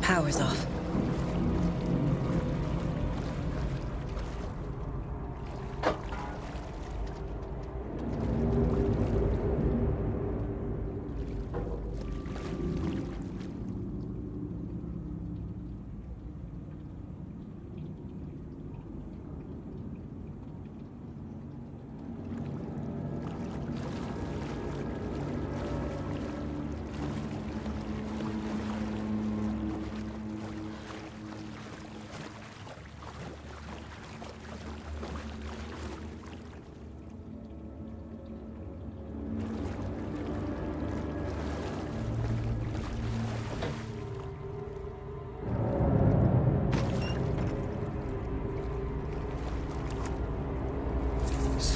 Power's off.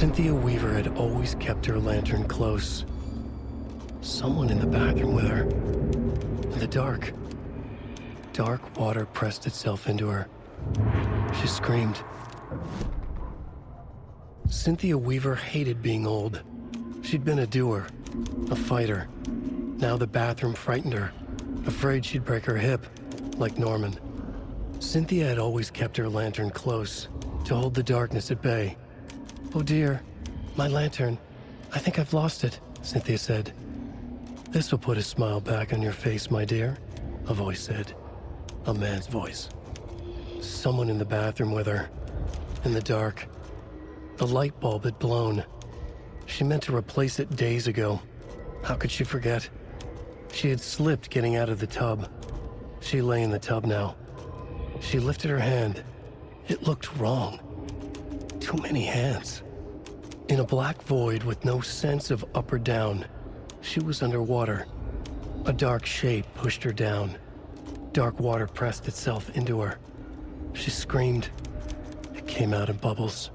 Cynthia Weaver had always kept her lantern close. Someone in the bathroom with her. In the dark. Dark water pressed itself into her. She screamed. Cynthia Weaver hated being old. She'd been a doer, a fighter. Now the bathroom frightened her, afraid she'd break her hip, like Norman. Cynthia had always kept her lantern close, to hold the darkness at bay. "Oh dear, my lantern. I think I've lost it," Cynthia said. "This will put a smile back on your face, my dear," a voice said. A man's voice. Someone in the bathroom with her. In the dark. The light bulb had blown. She meant to replace it days ago. How could she forget? She had slipped getting out of the tub. She lay in the tub now. She lifted her hand. It looked wrong. Too many hands. In a black void with no sense of up or down, she was underwater. A dark shape pushed her down. Dark water pressed itself into her. She screamed. It came out in bubbles.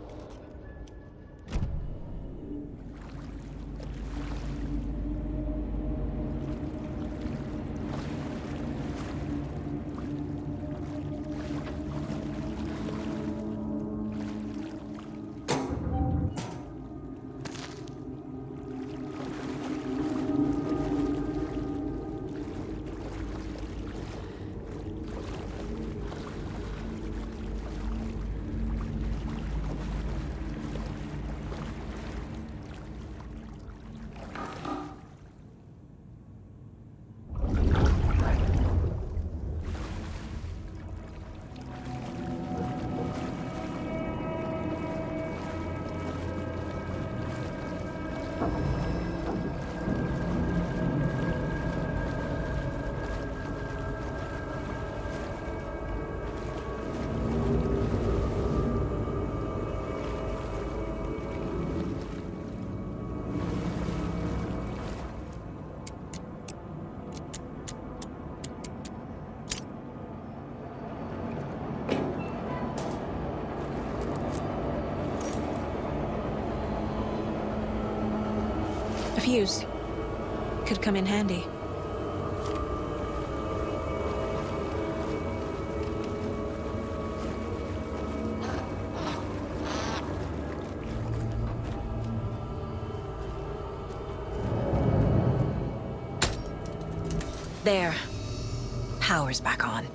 A fuse. Could come in handy. There. Power's back on.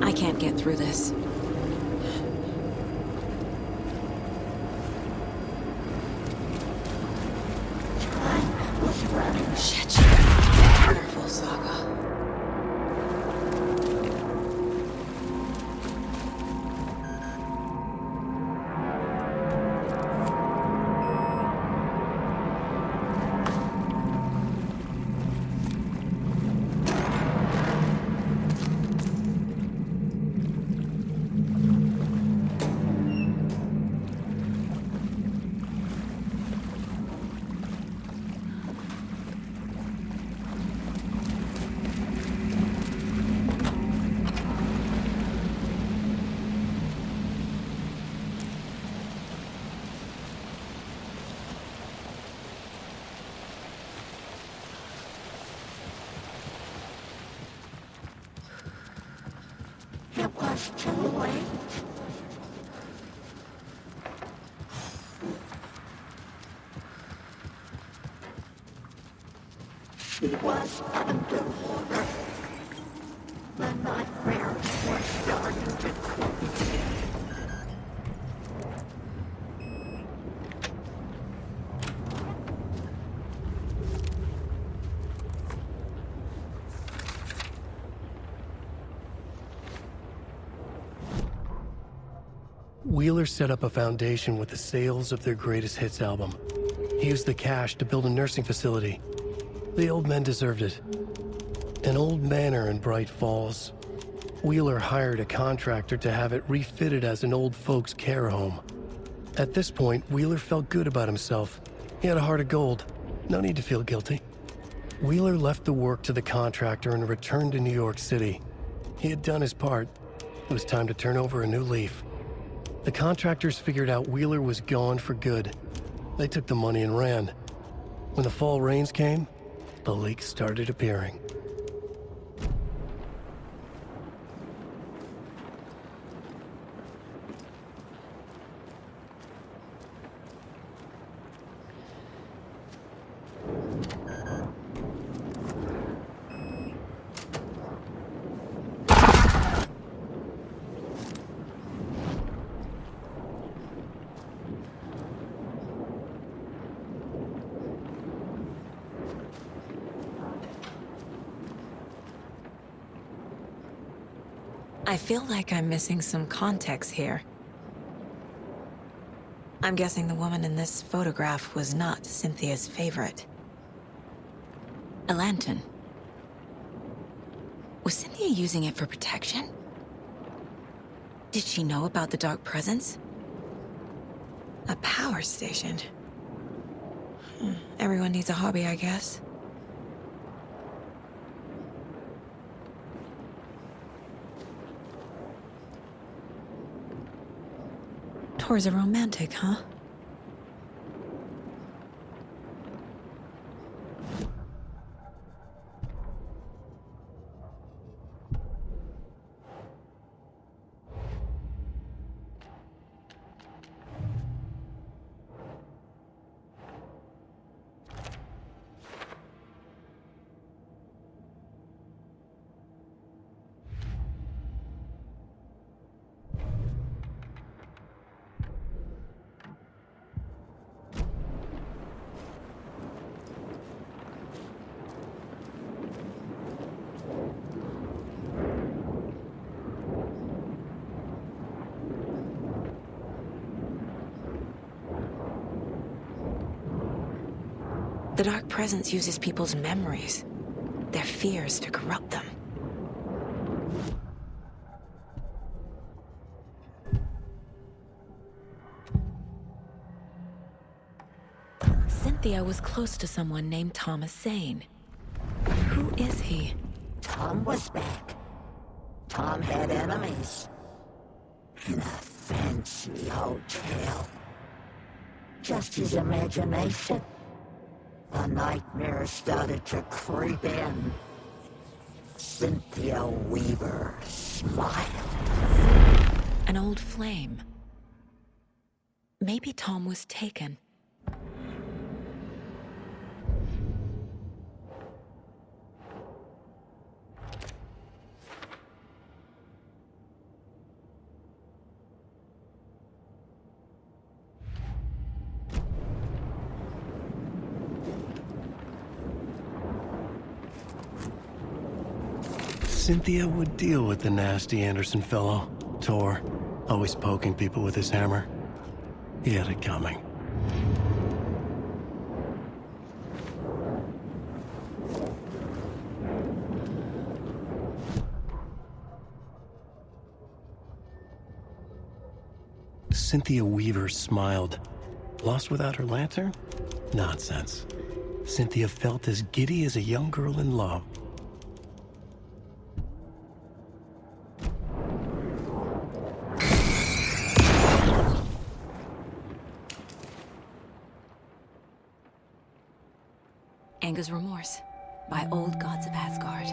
I can't get through this. Shit. Wonderful saga. It was too late. She was underwater. The nightmares were starting to creep. Wheeler set up a foundation with the sales of their greatest hits album. He used the cash to build a nursing facility. The old men deserved it. An old manor in Bright Falls. Wheeler hired a contractor to have it refitted as an old folks' care home. At this point, Wheeler felt good about himself. He had a heart of gold. No need to feel guilty. Wheeler left the work to the contractor and returned to New York City. He had done his part. It was time to turn over a new leaf. The contractors figured out Wheeler was gone for good. They took the money and ran. When the fall rains came, the leaks started appearing. I feel like I'm missing some context here. I'm guessing the woman in this photograph was not Cynthia's favorite. A lantern. Was Cynthia using it for protection? Did she know about the dark presence? A power station. Everyone needs a hobby, I guess. Tor's a romantic, huh? The dark presence uses people's memories, their fears to corrupt them. Cynthia was close to someone named Thomas Zane. Who is he? Tom was back. Tom had enemies. In a fancy hotel. Just his imagination. The nightmare started to creep in. Cynthia Weaver smiled. An old flame. Maybe Tom was taken. Cynthia would deal with the nasty Anderson fellow, Tor, always poking people with his hammer. He had it coming. Cynthia Weaver smiled. Lost without her lantern? Nonsense. Cynthia felt as giddy as a young girl in love. Anger's Remorse by Old Gods of Asgard.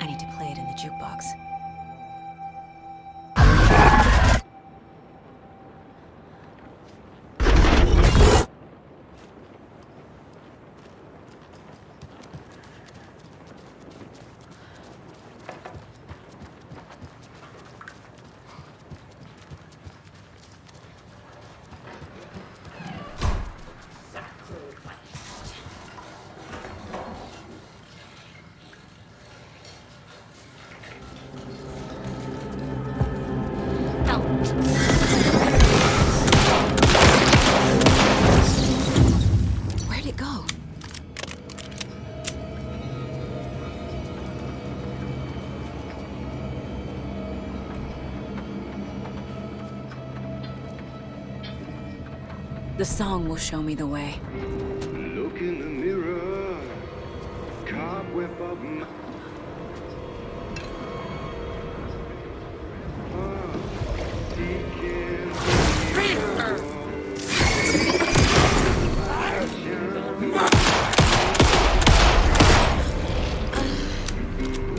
I need to play it in the jukebox. The song will show me the way. Look in the mirror, cobweb of my...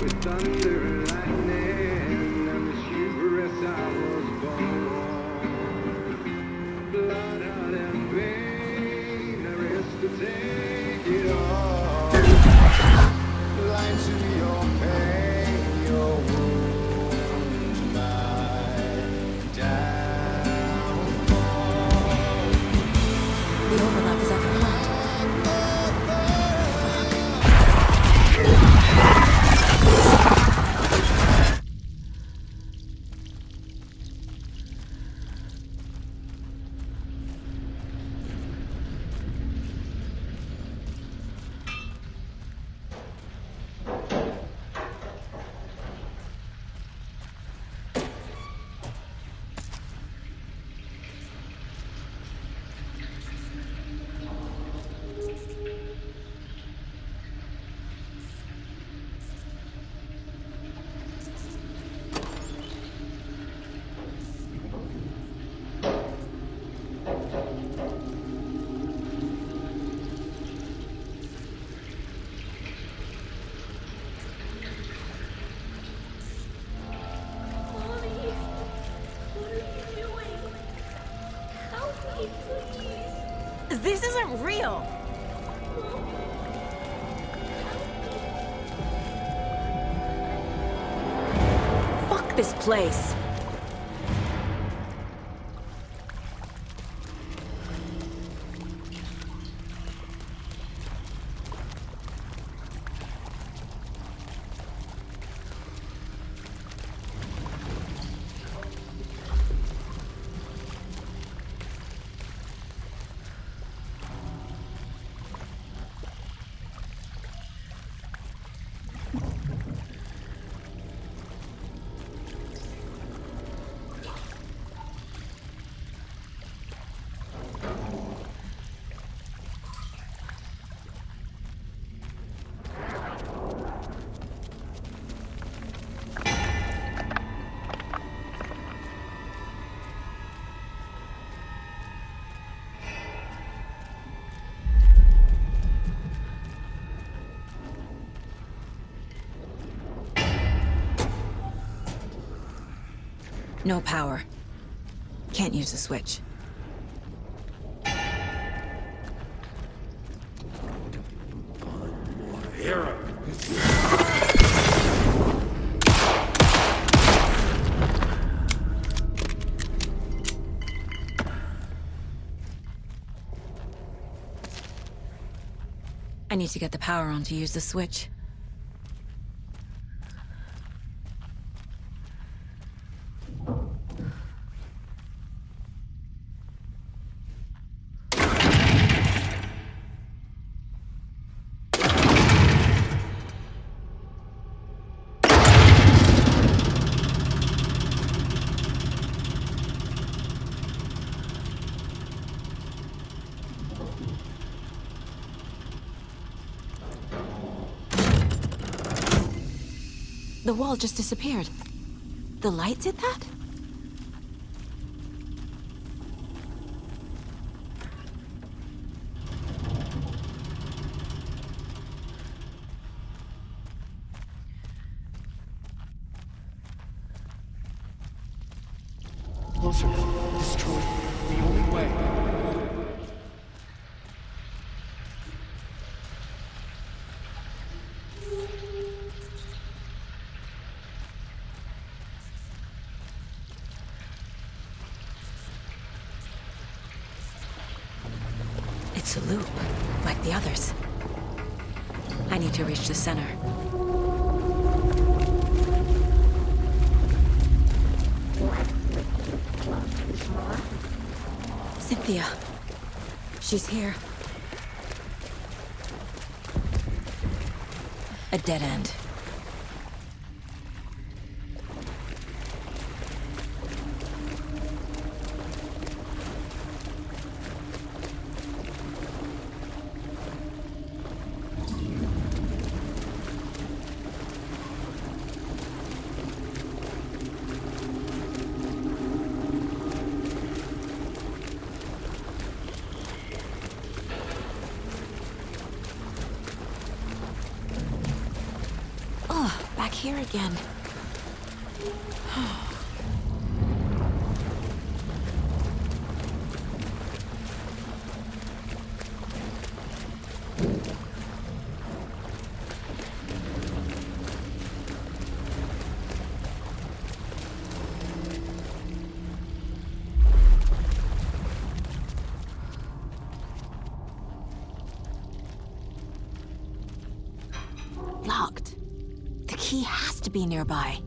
With thunder and lightning, and the chivalrous I was born. Blood, heart, and pain, there is to take it all. Line to your pain, your wounds, my downfall. The overlap is at the plant. This isn't real. Fuck this place. No power. Can't use the switch. Here. I need to get the power on to use the switch. The wall just disappeared. The light did that? Closer. Destroy. The only way. It's a loop, like the others. I need to reach the center. Cynthia. She's here. A dead end. here again. Locked. The key has to be nearby.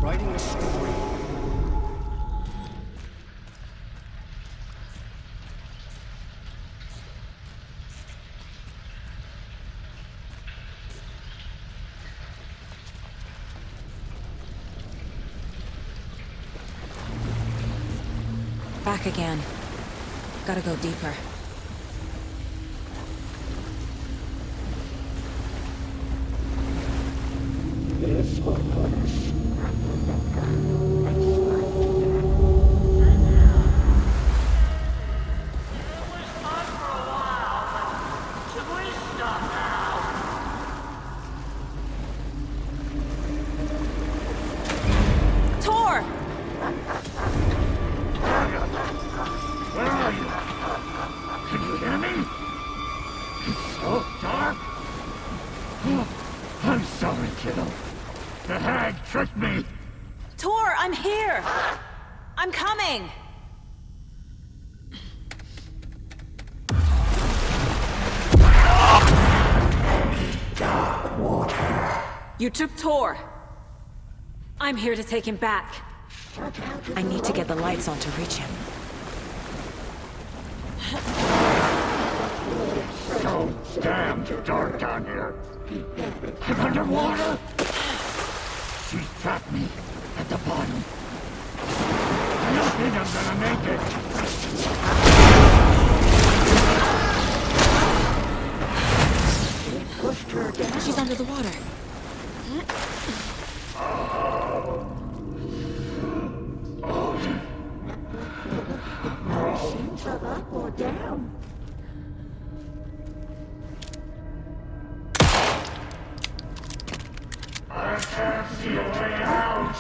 Writing a story. Back again. Gotta go deeper. You took Tor. I'm here to take him back. I need to get the lights on to reach him. So damn dark down here. I'm underwater. She trapped me at the bottom. I don't think I'm gonna make it. Pushed her down. She's under the water. Seems like up or down. I can't see a way out.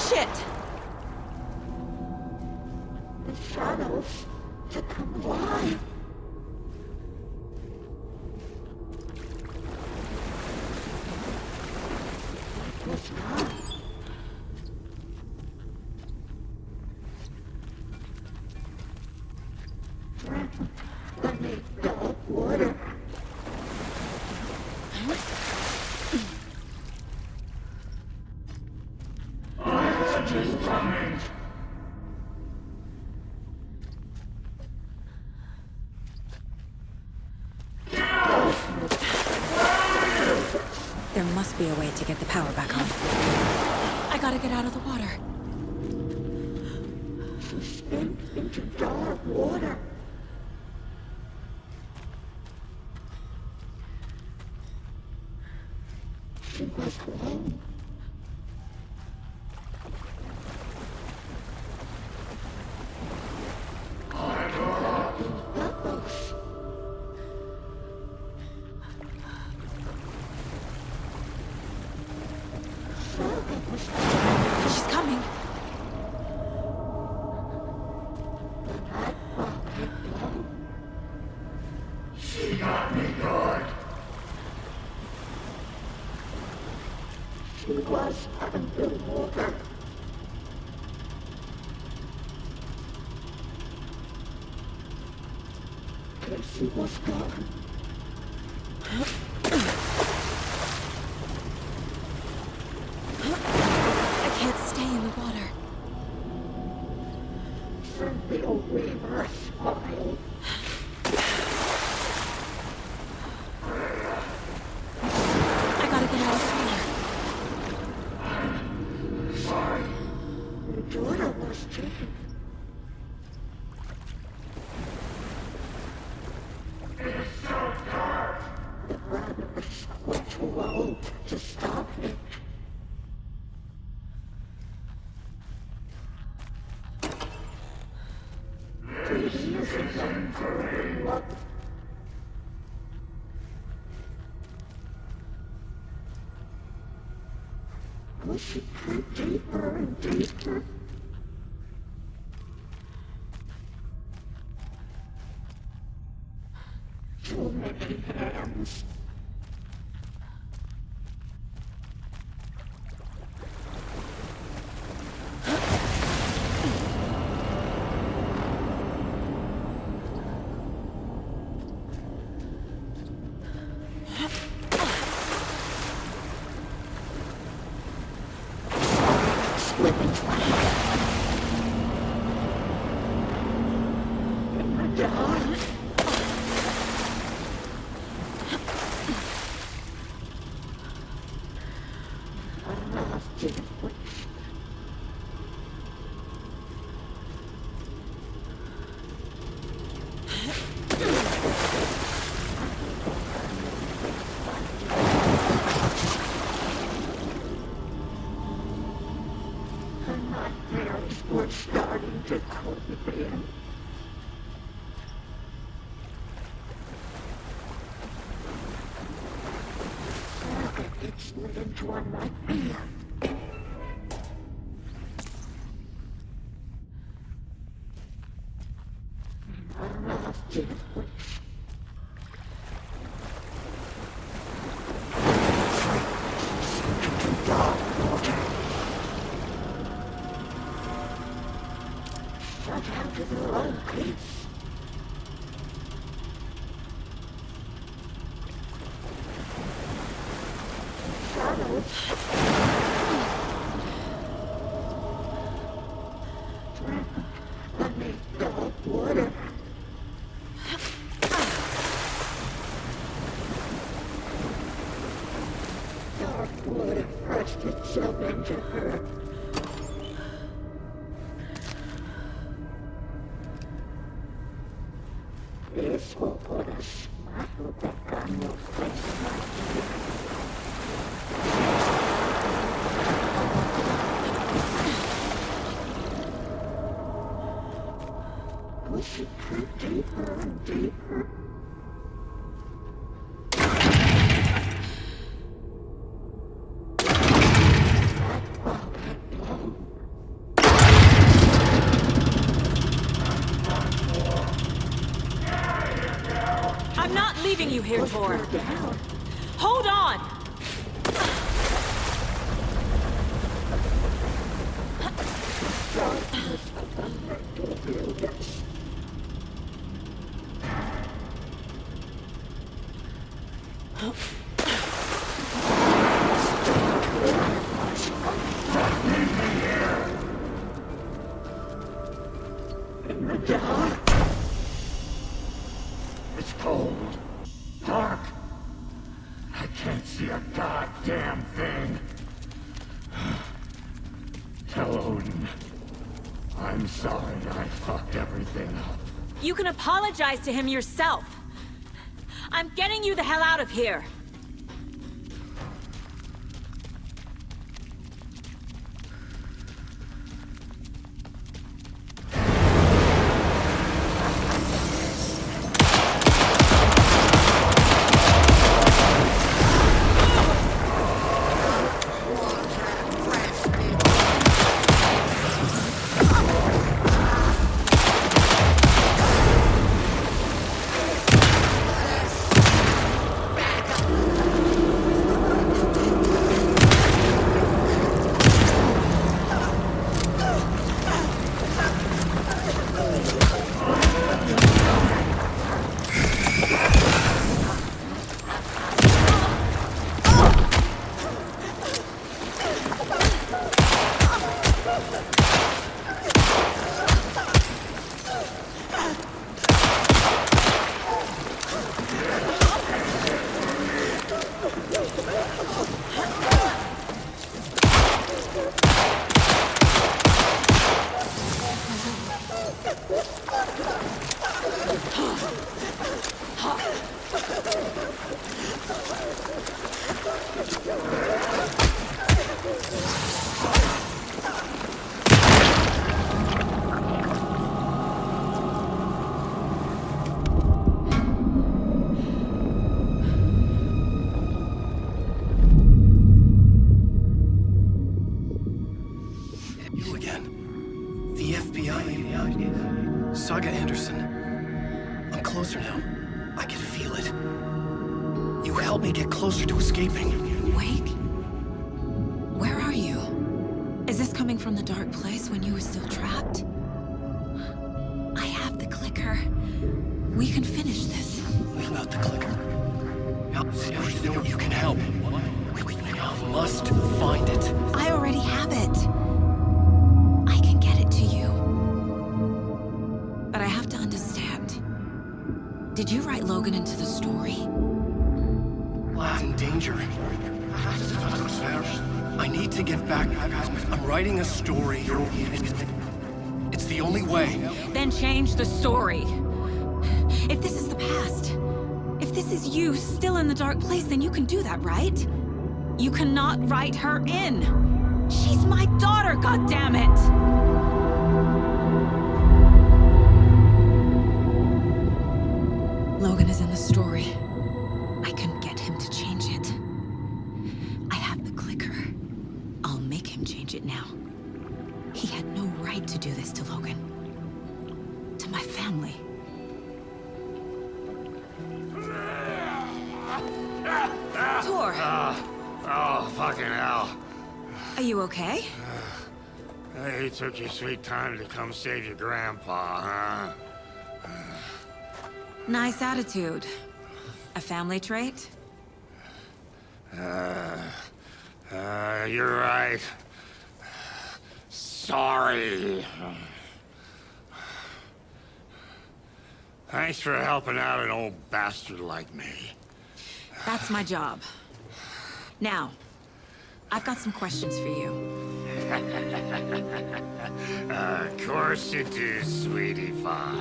Shit! The shadows to come alive. Was not. Let me go. Water. Oxygen coming. There must be a way to get the power back on. I gotta get out of the water. She spins into dark water. She was alone. Bubbles. She's coming. She got me good. She was underwater. Casey was gone. I can't stay in the water. Send the old reaver a smile. I gotta get out of the water. Sorry. Your daughter was taken. It's so dark. The brothers were too old to stop it. This is unforgivable. Pushing her deeper and deeper. Too many hands. Slipping flat. In the dark. I lost it. Her nightmares were starting to creep in. It slid into a nightmare. I lost it. Into dark water. Shut out of her own peace. Shadows. Threatened the would have pressed itself into her. This will put a smile back on your face. Push it deeper and deeper. I'm not leaving you here, Tor. Hold on! In the dark. It's cold. Dark. I can't see a goddamn thing. Tell Odin. I'm sorry I fucked everything up. You can apologize to him yourself. I'm getting you the hell out of here. You again. The FBI. Saga Anderson. I'm closer now. I can feel it. You helped me get closer to escaping. Wake? Where are you? Is this coming from the dark place when you were still trapped? I have the clicker. We can finish this. Without the clicker. You can help. You must find it. I already have it. I can get it to you. But I have to understand. Did you write Logan into the story? In danger. I need to get back. I'm writing a story. It's the only way. Then change the story. If this is the past, if this is you still in the dark place, then you can do that, right? You cannot write her in. She's my daughter, goddammit! Logan is in the story. I can get him to change it. I have the clicker. I'll make him change it now. He had no right to do this to Logan. To my family. Tor! Oh, fucking hell. Are you okay? Hey, you took your sweet time to come save your grandpa, huh? Nice attitude. A family trait? You're right. Sorry. Thanks for helping out an old bastard like me. That's my job. Now, I've got some questions for you. Of course you do, sweetie pie.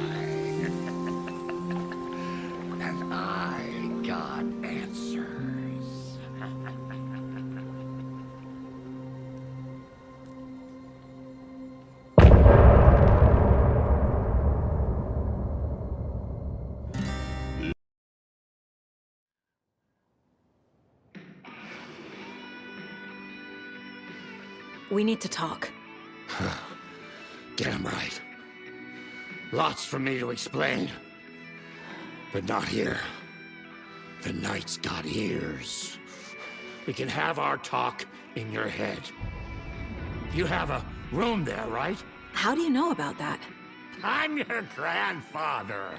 And I got answers. We need to talk. Damn right. Lots for me to explain. But not here. The night's got ears. We can have our talk in your head. You have a room there, right? How do you know about that? I'm your grandfather.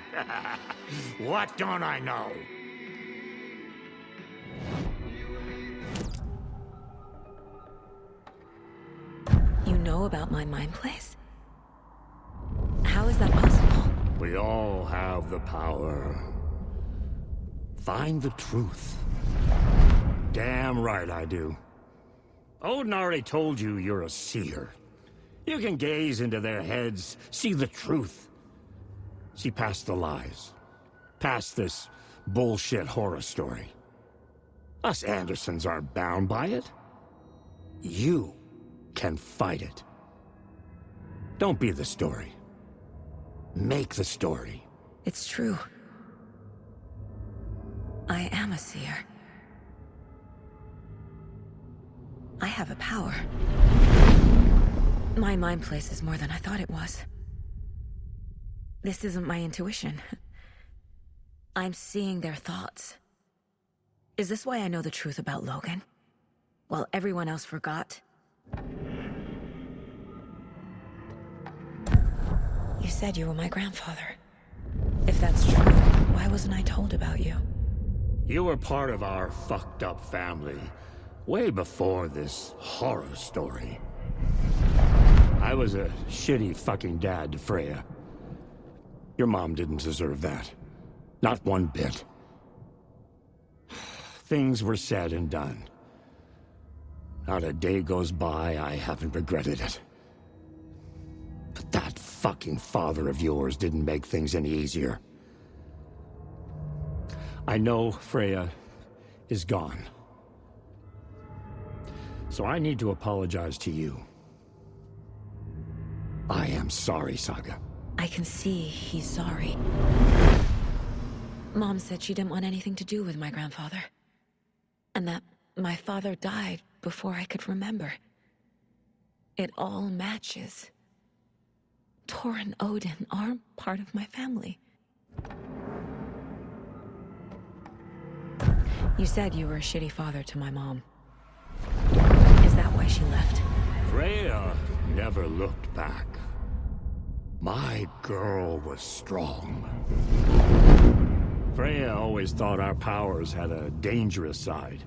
What don't I know? You know about my mind place? How is that possible? We all have the power. Find the truth. Damn right I do. Odin already told you you're a seer. You can gaze into their heads, see the truth. See past the lies. Past this bullshit horror story. Us Andersons aren't bound by it. You can fight it. Don't be the story. Make the story. It's true. I am a seer. I have a power. My mind place is more than I thought it was. This isn't my intuition. I'm seeing their thoughts. Is this why I know the truth about Logan? While everyone else forgot? You said you were my grandfather. If that's true, why wasn't I told about you? You were part of our fucked up family, way before this horror story. I was a shitty fucking dad to Freya. Your mom didn't deserve that. Not one bit. Things were said and done. Not a day goes by I haven't regretted it. But that fucking father of yours didn't make things any easier. I know Freya is gone. So I need to apologize to you. I am sorry, Saga. I can see he's sorry. Mom said she didn't want anything to do with my grandfather. And that my father died before I could remember. It all matches. Tor and Odin are part of my family. You said you were a shitty father to my mom. Is that why she left? Freya never looked back. My girl was strong. Freya always thought our powers had a dangerous side.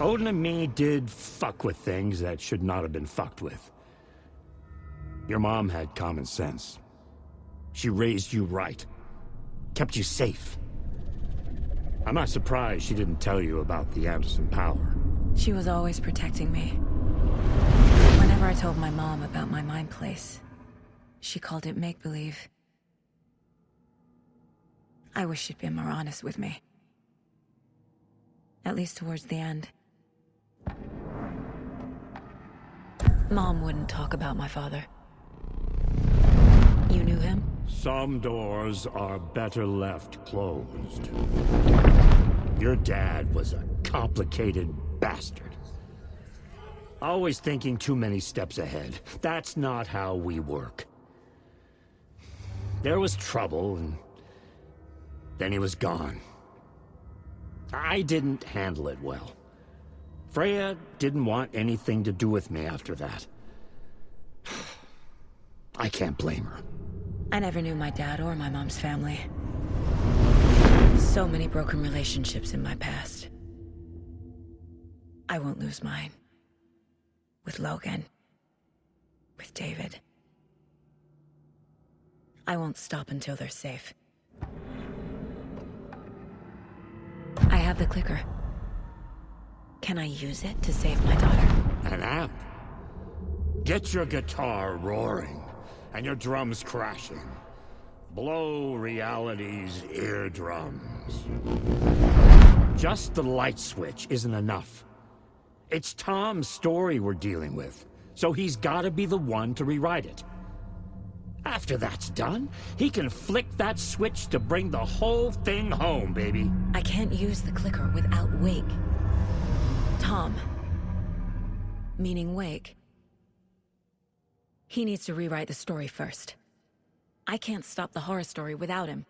Odin and me did fuck with things that should not have been fucked with. Your mom had common sense. She raised you right. Kept you safe. I'm not surprised she didn't tell you about the Anderson power. She was always protecting me. Whenever I told my mom about my mind place, she called it make-believe. I wish she'd been more honest with me. At least towards the end. Mom wouldn't talk about my father. You knew him? Some doors are better left closed. Your dad was a complicated bastard. Always thinking too many steps ahead. That's not how we work. There was trouble, and then he was gone. I didn't handle it well. Freya didn't want anything to do with me after that. I can't blame her. I never knew my dad or my mom's family. So many broken relationships in my past. I won't lose mine. With Logan. With David. I won't stop until they're safe. I have the clicker. Can I use it to save my daughter? An amp? Get your guitar roaring and your drums crashing. Blow reality's eardrums. Just the light switch isn't enough. It's Tom's story we're dealing with, so he's gotta be the one to rewrite it. After that's done, he can flick that switch to bring the whole thing home, baby. I can't use the clicker without Wake. Tom. Meaning Wake. He needs to rewrite the story first. I can't stop the horror story without him.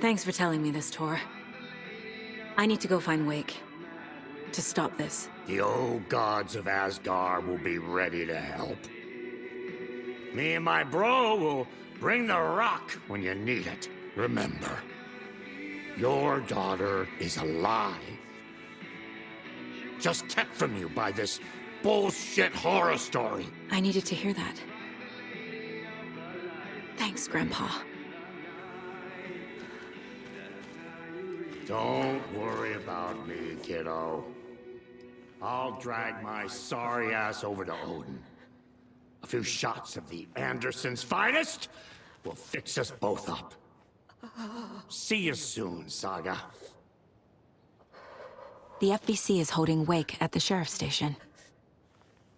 Thanks for telling me this, Tor. I need to go find Wake. To stop this. The old gods of Asgard will be ready to help. Me and my bro will bring the rock when you need it. Remember, your daughter is alive. Just kept from you by this bullshit horror story. I needed to hear that. Thanks, Grandpa. Don't worry about me, kiddo. I'll drag my sorry ass over to Odin. A few shots of the Andersons' finest will fix us both up. See you soon, Saga. The FBC is holding Wake at the sheriff's station.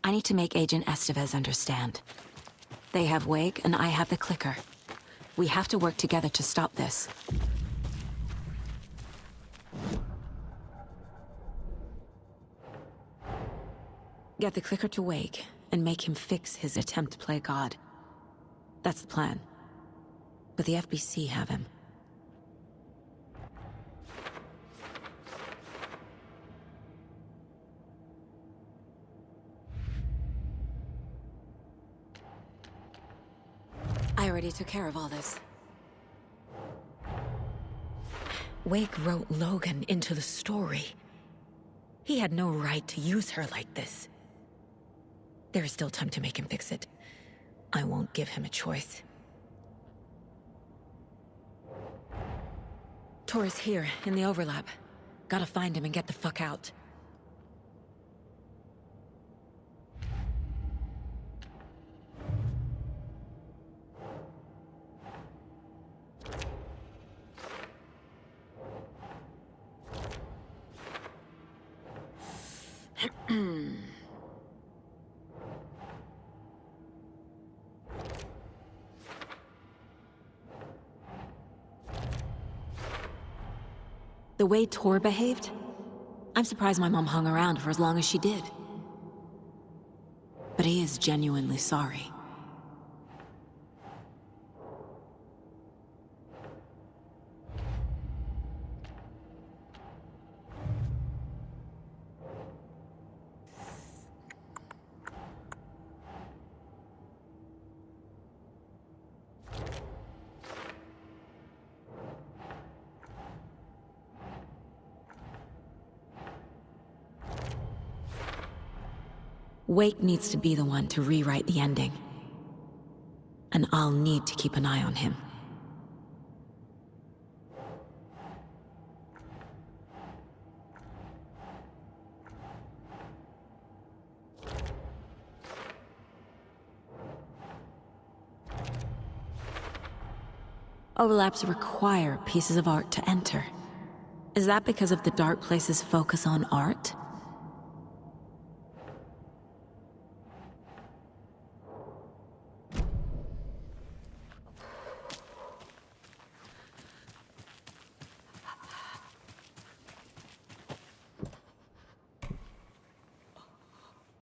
I need to make Agent Estevez understand. They have Wake and I have the clicker. We have to work together to stop this. Get the clicker to Wake and make him fix his attempt to play God. That's the plan. But the FBC have him. I already took care of all this. Wake wrote Logan into the story. He had no right to use her like this. There is still time to make him fix it. I won't give him a choice. Tor is here, in the overlap. Gotta find him and get the fuck out. The way Tor behaved? I'm surprised my mom hung around for as long as she did. But he is genuinely sorry. Wake needs to be the one to rewrite the ending. And I'll need to keep an eye on him. Overlaps require pieces of art to enter. Is that because of the Dark Place's focus on art?